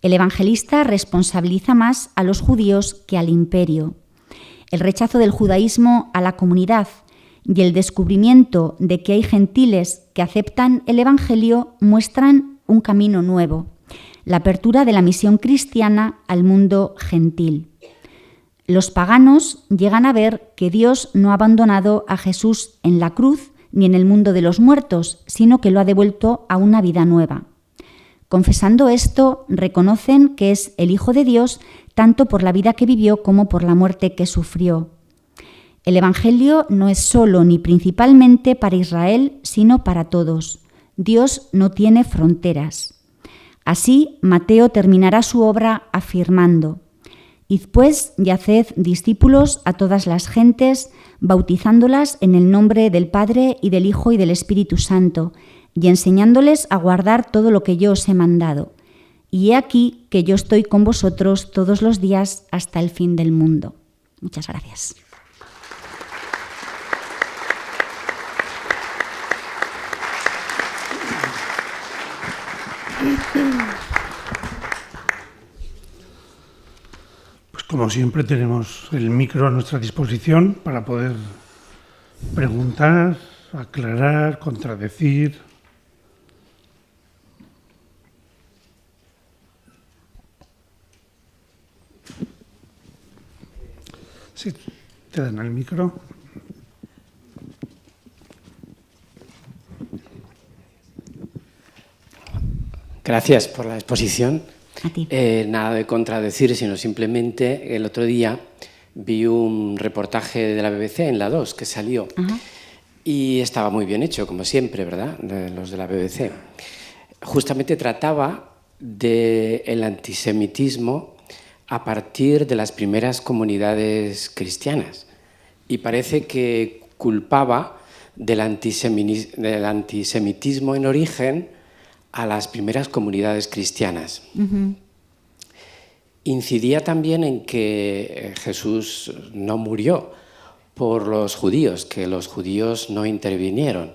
El evangelista responsabiliza más a los judíos que al imperio. El rechazo del judaísmo a la comunidad y el descubrimiento de que hay gentiles que aceptan el evangelio muestran un camino nuevo. La apertura de la misión cristiana al mundo gentil. Los paganos llegan a ver que Dios no ha abandonado a Jesús en la cruz ni en el mundo de los muertos, sino que lo ha devuelto a una vida nueva. Confesando esto, reconocen que es el Hijo de Dios tanto por la vida que vivió como por la muerte que sufrió. El Evangelio no es solo ni principalmente para Israel, sino para todos. Dios no tiene fronteras. Así, Mateo terminará su obra afirmando: «Id pues y haced discípulos a todas las gentes, bautizándolas en el nombre del Padre y del Hijo y del Espíritu Santo, y enseñándoles a guardar todo lo que yo os he mandado. Y he aquí que yo estoy con vosotros todos los días hasta el fin del mundo». Muchas gracias. Pues como siempre tenemos el micro a nuestra disposición para poder preguntar, aclarar, contradecir. Sí, te dan el micro. Gracias por la exposición. A ti. Nada de contradecir, sino simplemente el otro día vi un reportaje de la BBC en la 2 que salió. Ajá. Y estaba muy bien hecho, como siempre, ¿verdad? Los de la BBC. Justamente trataba del antisemitismo a partir de las primeras comunidades cristianas y parece que culpaba del antisemitismo en origen a las primeras comunidades cristianas. Incidía también en que Jesús no murió por los judíos, que los judíos no intervinieron.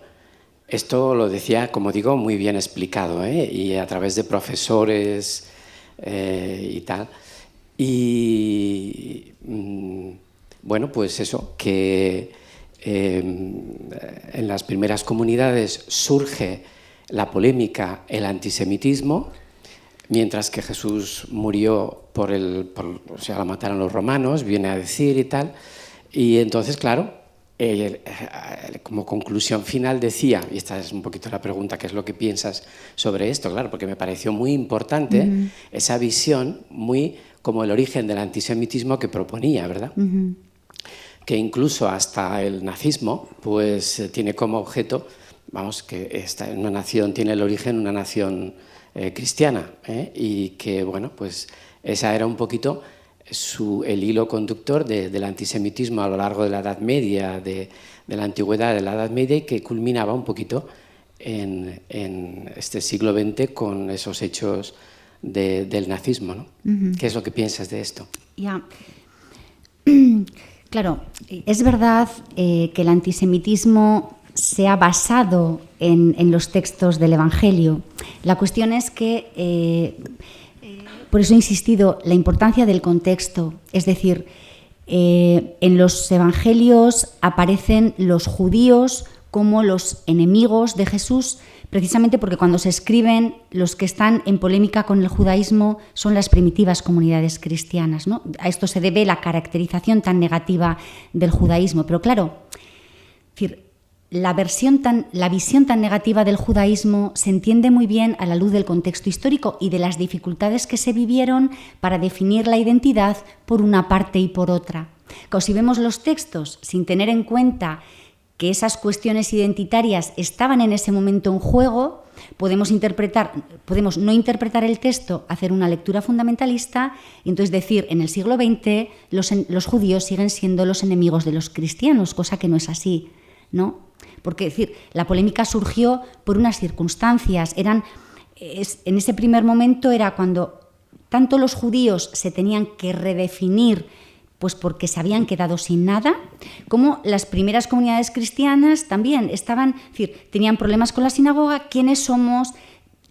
Esto lo decía, como digo, muy bien explicado, y a través de profesores y tal. Y bueno, pues eso, que en las primeras comunidades surge la polémica, el antisemitismo, mientras que Jesús murió o sea, la mataron los romanos, viene a decir y tal. Y entonces, claro, como conclusión final decía, y esta es un poquito la pregunta, ¿qué es lo que piensas sobre esto? Claro, porque me pareció muy importante esa visión, muy como el origen del antisemitismo que proponía, ¿verdad? Que incluso hasta el nazismo pues tiene como objeto, vamos, que una nación tiene el origen, una nación cristiana, y que, bueno, pues esa era un poquito el hilo conductor del antisemitismo a lo largo de la Edad Media, de la antigüedad de la Edad Media, y que culminaba un poquito en este siglo XX con esos hechos del nazismo, ¿no? ¿Qué es lo que piensas de esto? Ya. Claro, es verdad que el antisemitismo se ha basado en los textos del Evangelio. La cuestión es que, por eso he insistido, la importancia del contexto. Es decir, en los Evangelios aparecen los judíos como los enemigos de Jesús, precisamente porque cuando se escriben, los que están en polémica con el judaísmo son las primitivas comunidades cristianas, ¿no? A esto se debe la caracterización tan negativa del judaísmo. Pero claro, es decir, la visión tan negativa del judaísmo se entiende muy bien a la luz del contexto histórico y de las dificultades que se vivieron para definir la identidad por una parte y por otra. Claro, si vemos los textos sin tener en cuenta que esas cuestiones identitarias estaban en ese momento en juego, podemos no interpretar el texto, hacer una lectura fundamentalista y entonces decir, en el siglo XX los judíos siguen siendo los enemigos de los cristianos, cosa que no es así, ¿no? Porque, es decir, la polémica surgió por unas circunstancias. En ese primer momento era cuando tanto los judíos se tenían que redefinir, pues porque se habían quedado sin nada, como las primeras comunidades cristianas también tenían problemas con la sinagoga. ¿Quiénes somos?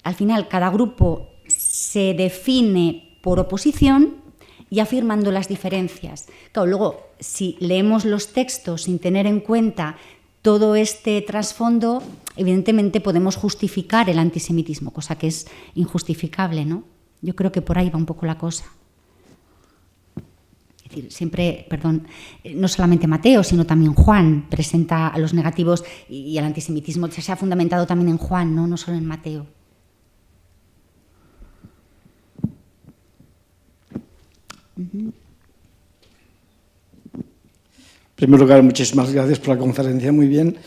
Al final, cada grupo se define por oposición y afirmando las diferencias. Claro, luego, si leemos los textos sin tener en cuenta todo este trasfondo, evidentemente podemos justificar el antisemitismo, cosa que es injustificable, ¿no? Yo creo que por ahí va un poco la cosa. Es decir, siempre, no solamente Mateo, sino también Juan presenta a los negativos y el antisemitismo se ha fundamentado también en Juan, no solo en Mateo. En primer lugar, muchísimas gracias por la conferencia, muy bien.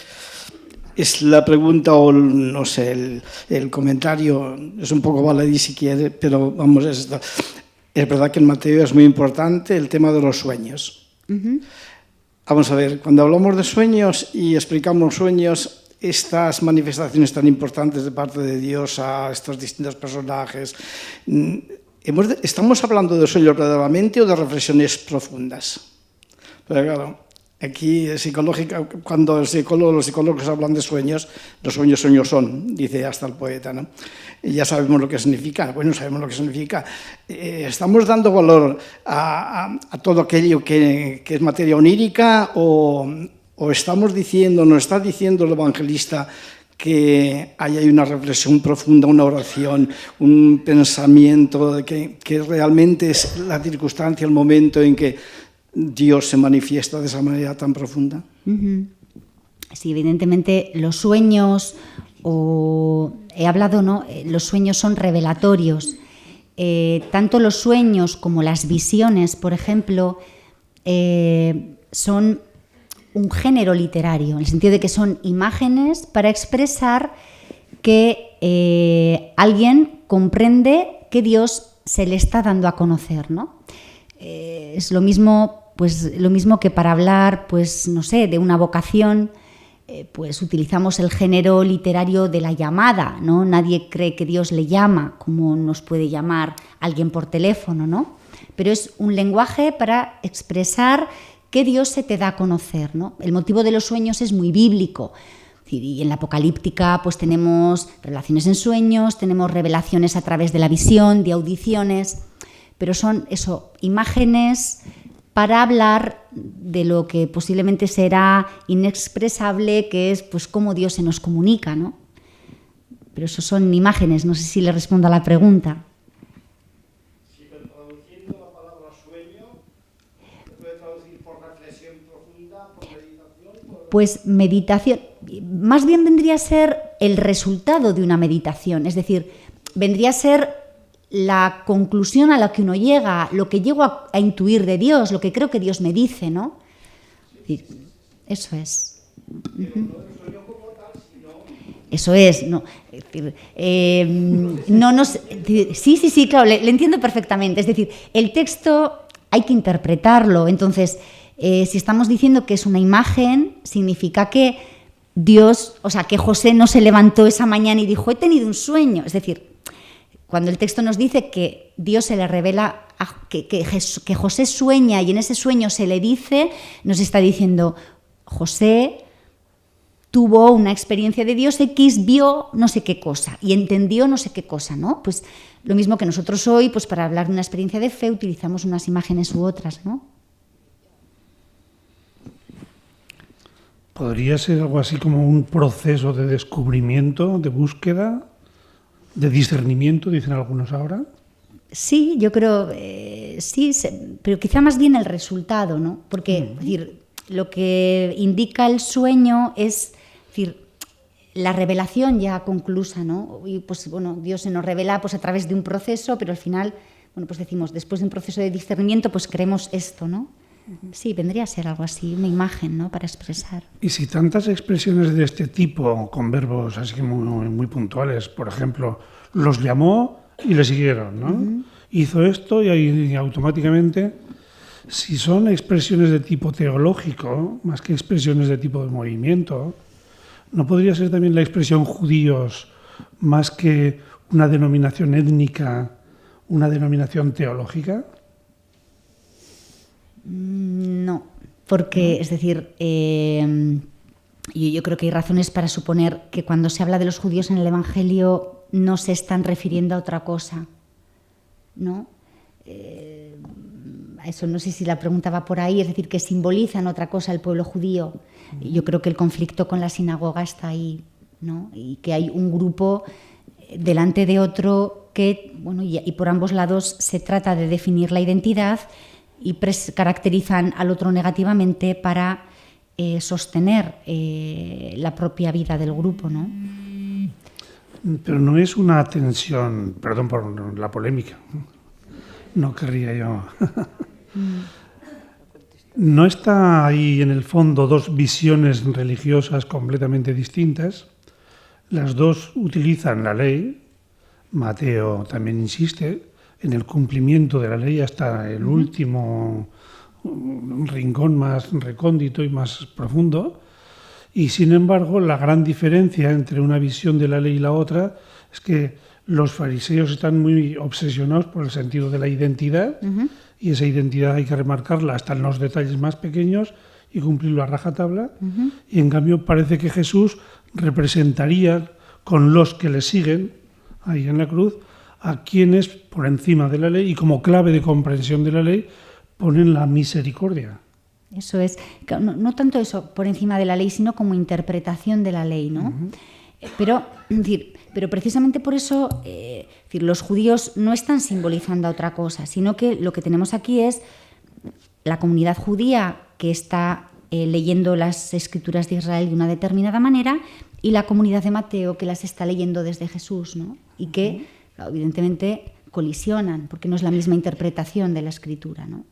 Es la pregunta o, no sé, el comentario, es un poco baladí si quiere, pero vamos, es verdad que en Mateo es muy importante el tema de los sueños. Vamos a ver, cuando hablamos de sueños y explicamos sueños, estas manifestaciones tan importantes de parte de Dios a estos distintos personajes, ¿estamos hablando de sueños verdaderamente o de reflexiones profundas? Pero claro, aquí cuando los psicólogos hablan de sueños, los sueños son, dice hasta el poeta, ¿no? Y ya sabemos lo que significa. Bueno, sabemos lo que significa. ¿Estamos dando valor a todo aquello que es materia onírica o estamos diciendo, nos está diciendo el evangelista que hay una reflexión profunda, una oración, un pensamiento que realmente es la circunstancia, el momento en que Dios se manifiesta de esa manera tan profunda? Sí, evidentemente los sueños, he hablado, ¿no? Los sueños son revelatorios. Tanto los sueños como las visiones, por ejemplo, son un género literario, en el sentido de que son imágenes para expresar que alguien comprende que Dios se le está dando a conocer, ¿no? Es lo mismo que para hablar, pues no sé, de una vocación, pues utilizamos el género literario de la llamada, ¿no? Nadie cree que Dios le llama como nos puede llamar alguien por teléfono, ¿no? Pero es un lenguaje para expresar que Dios se te da a conocer, ¿no? El motivo de los sueños es muy bíblico. Y en la apocalíptica pues tenemos relaciones en sueños, tenemos revelaciones a través de la visión, de audiciones, pero son eso, imágenes para hablar de lo que posiblemente será inexpresable, que es pues cómo Dios se nos comunica, ¿no? Pero eso son imágenes, no sé si le respondo a la pregunta. Sí, pero traduciendo la palabra sueño, ¿se puede traducir por reflexión profunda, por meditación? Pues meditación, más bien vendría a ser el resultado de una meditación, es decir, vendría a ser la conclusión a la que uno llega, lo que llego a intuir de Dios, lo que creo que Dios me dice, ¿no? Eso es. Eso es, no. Es decir, sí, claro, le entiendo perfectamente. Es decir, el texto hay que interpretarlo. Entonces, si estamos diciendo que es una imagen, significa que Dios, o sea, que José no se levantó esa mañana y dijo, he tenido un sueño. Es decir, cuando el texto nos dice que Dios se le revela, que José sueña y en ese sueño se le dice, nos está diciendo, José tuvo una experiencia de Dios X, vio no sé qué cosa y entendió no sé qué cosa, ¿no? Pues lo mismo que nosotros hoy, pues para hablar de una experiencia de fe utilizamos unas imágenes u otras, ¿no? ¿Podría ser algo así como un proceso de descubrimiento, de búsqueda, de discernimiento, dicen algunos ahora? Sí, yo creo, sí, pero quizá más bien el resultado, ¿no? Porque es decir, lo que indica el sueño es decir, la revelación ya conclusa, ¿no? Y pues bueno, Dios se nos revela pues a través de un proceso, pero al final, bueno, pues decimos, después de un proceso de discernimiento, pues creemos esto, ¿no? Sí, vendría a ser algo así, una imagen, ¿no? Para expresar. Y si tantas expresiones de este tipo, con verbos así muy puntuales, por ejemplo, los llamó y le siguieron, ¿no? Hizo esto y ahí automáticamente, si son expresiones de tipo teológico, más que expresiones de tipo de movimiento, ¿no podría ser también la expresión judíos más que una denominación étnica, una denominación teológica? No, porque, es decir, yo creo que hay razones para suponer que cuando se habla de los judíos en el Evangelio no se están refiriendo a otra cosa, ¿no? Eso no sé si la pregunta va por ahí, es decir, que simbolizan otra cosa el pueblo judío. Yo creo que el conflicto con la sinagoga está ahí, ¿no? Y que hay un grupo delante de otro que, bueno, y por ambos lados se trata de definir la identidad y caracterizan al otro negativamente para sostener la propia vida del grupo, ¿no? Pero no es una tensión, perdón por la polémica, no querría yo. ¿No está ahí en el fondo dos visiones religiosas completamente distintas? Las dos utilizan la ley, Mateo también insiste en el cumplimiento de la ley hasta el último rincón más recóndito y más profundo, y sin embargo la gran diferencia entre una visión de la ley y la otra es que los fariseos están muy obsesionados por el sentido de la identidad, y esa identidad hay que remarcarla hasta en los detalles más pequeños y cumplirlo a rajatabla, y en cambio parece que Jesús representaría con los que le siguen ahí en la cruz a quienes por encima de la ley y como clave de comprensión de la ley ponen la misericordia. Eso es, no tanto eso por encima de la ley, sino como interpretación de la ley, ¿no? Pero precisamente por eso los judíos no están simbolizando a otra cosa, sino que lo que tenemos aquí es la comunidad judía que está leyendo las escrituras de Israel de una determinada manera y la comunidad de Mateo que las está leyendo desde Jesús, ¿no? Y que evidentemente colisionan porque no es la misma interpretación de la escritura, ¿no?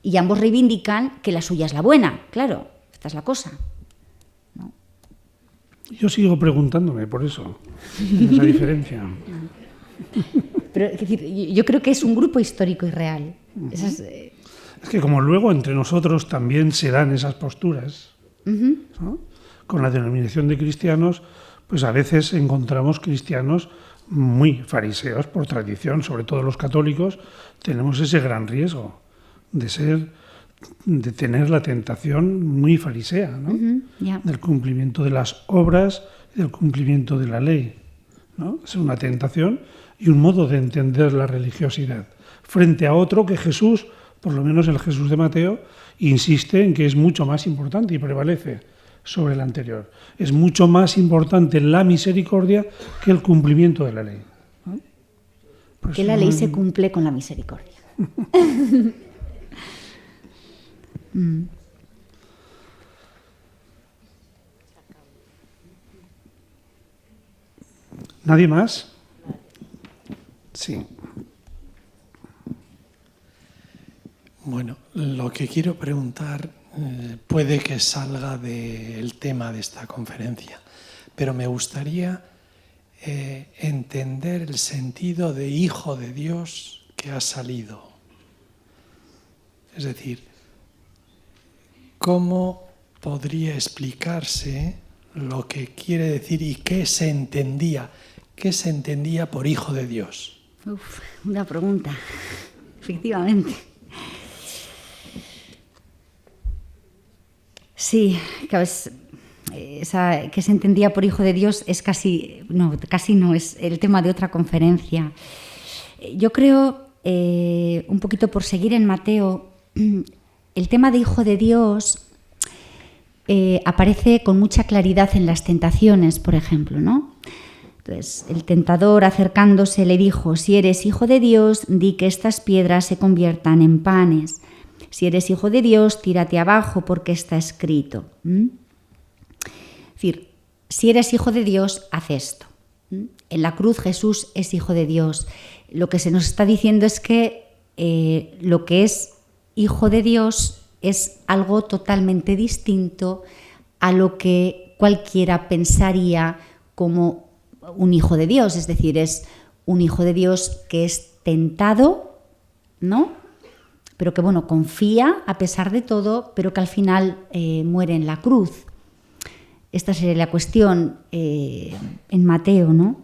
Y ambos reivindican que la suya es la buena, claro, esta es la cosa, ¿no? Yo sigo preguntándome por eso, esa diferencia. Pero es decir, yo creo que es un grupo histórico y real. Es que como luego entre nosotros también se dan esas posturas, ¿no? Con la denominación de cristianos, pues a veces encontramos cristianos muy fariseos por tradición, sobre todo los católicos, tenemos ese gran riesgo de tener la tentación muy farisea, ¿no? Del cumplimiento de las obras y del cumplimiento de la ley, ¿no? Es una tentación y un modo de entender la religiosidad, frente a otro que Jesús, por lo menos el Jesús de Mateo, insiste en que es mucho más importante y prevalece sobre el anterior. Es mucho más importante la misericordia que el cumplimiento de la ley, ¿no? Pues que la ley se cumple con la misericordia. ¿Nadie más? Sí. Bueno, lo que quiero preguntar puede que salga del tema de esta conferencia, pero me gustaría entender el sentido de hijo de Dios que ha salido. Es decir, ¿cómo podría explicarse lo que quiere decir y qué se entendía por hijo de Dios? Una pregunta, efectivamente. Sí, claro, que se entendía por hijo de Dios es casi no, es el tema de otra conferencia. Yo creo, un poquito por seguir en Mateo, el tema de hijo de Dios aparece con mucha claridad en las tentaciones, por ejemplo, ¿no? Entonces, el tentador acercándose le dijo: si eres hijo de Dios, di que estas piedras se conviertan en panes. Si eres hijo de Dios, tírate abajo porque está escrito. Es decir, si eres hijo de Dios, haz esto. En la cruz Jesús es hijo de Dios. Lo que se nos está diciendo es que lo que es hijo de Dios es algo totalmente distinto a lo que cualquiera pensaría como un hijo de Dios. Es decir, es un hijo de Dios que es tentado, ¿no? Pero que, bueno, confía a pesar de todo, pero que al final muere en la cruz. Esta sería la cuestión en Mateo, ¿no?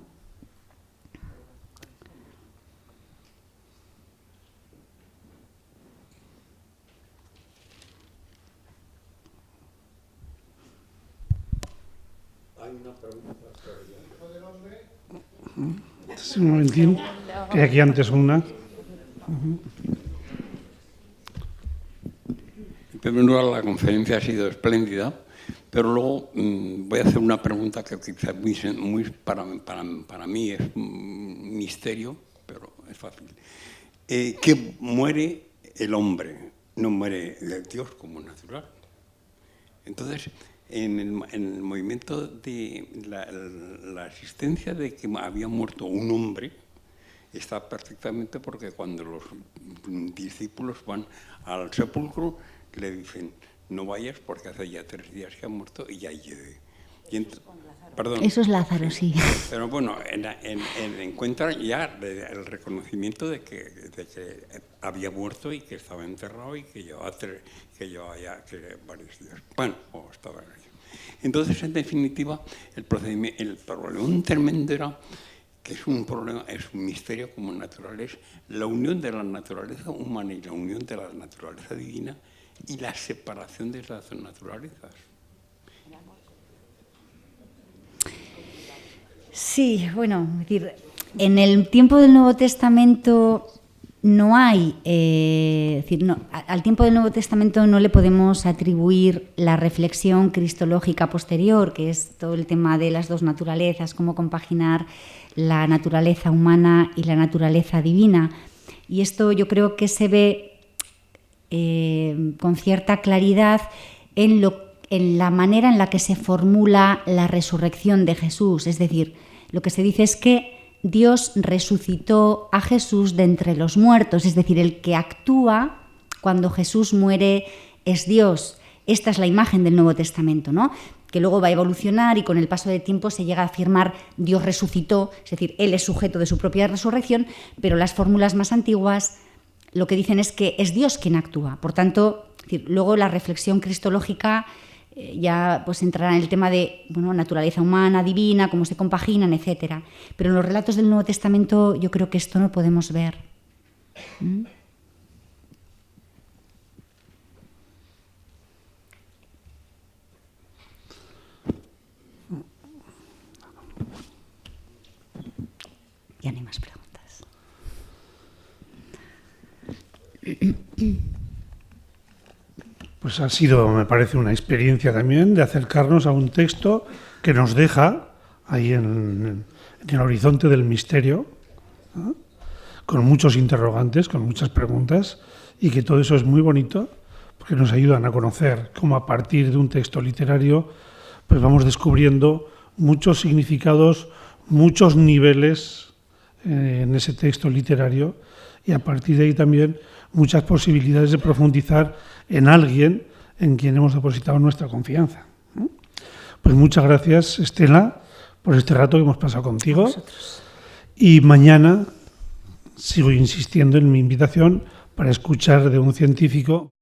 Hay una pregunta Sí, un momentín, que aquí antes una. En primer lugar, la conferencia ha sido espléndida, pero luego voy a hacer una pregunta que quizás muy para mí es un misterio, pero es fácil. ¿Qué muere el hombre? No muere Dios como natural. Entonces, en el movimiento de la existencia de que había muerto un hombre está perfectamente, porque cuando los discípulos van al sepulcro le dicen: no vayas porque hace ya 3 días que ha muerto y ya llegue. Perdón. Eso es Lázaro, sí. Pero bueno, encuentra ya el reconocimiento de que había muerto y que estaba enterrado y que llevaba ya varios días. Bueno, estaba ahí. Entonces, en definitiva, el problema tremendo era que es un misterio como natural, es la unión de la naturaleza humana y la unión de la naturaleza divina y la separación de las naturalezas. Sí, bueno, es decir, en el tiempo del Nuevo Testamento no hay, al tiempo del Nuevo Testamento no le podemos atribuir la reflexión cristológica posterior, que es todo el tema de las dos naturalezas, cómo compaginar la naturaleza humana y la naturaleza divina. Y esto yo creo que se ve con cierta claridad en la manera en la que se formula la resurrección de Jesús. Es decir, lo que se dice es que Dios resucitó a Jesús de entre los muertos, es decir, el que actúa cuando Jesús muere es Dios. Esta es la imagen del Nuevo Testamento, ¿no? que luego va a evolucionar y con el paso del tiempo se llega a afirmar Dios resucitó, es decir, Él es sujeto de su propia resurrección, pero las fórmulas más antiguas lo que dicen es que es Dios quien actúa. Por tanto, es decir, luego la reflexión cristológica ya pues entrará en el tema de naturaleza humana, divina, cómo se compaginan, etcétera. Pero en los relatos del Nuevo Testamento yo creo que esto no podemos ver. Ya no hay más preguntas. Pues ha sido, me parece, una experiencia también de acercarnos a un texto que nos deja ahí en el horizonte del misterio, ¿no? Con muchos interrogantes, con muchas preguntas, y que todo eso es muy bonito porque nos ayudan a conocer cómo a partir de un texto literario pues vamos descubriendo muchos significados, muchos niveles en ese texto literario, y a partir de ahí también muchas posibilidades de profundizar en alguien en quien hemos depositado nuestra confianza. Pues muchas gracias, Estela, por este rato que hemos pasado contigo. Y mañana sigo insistiendo en mi invitación para escuchar de un científico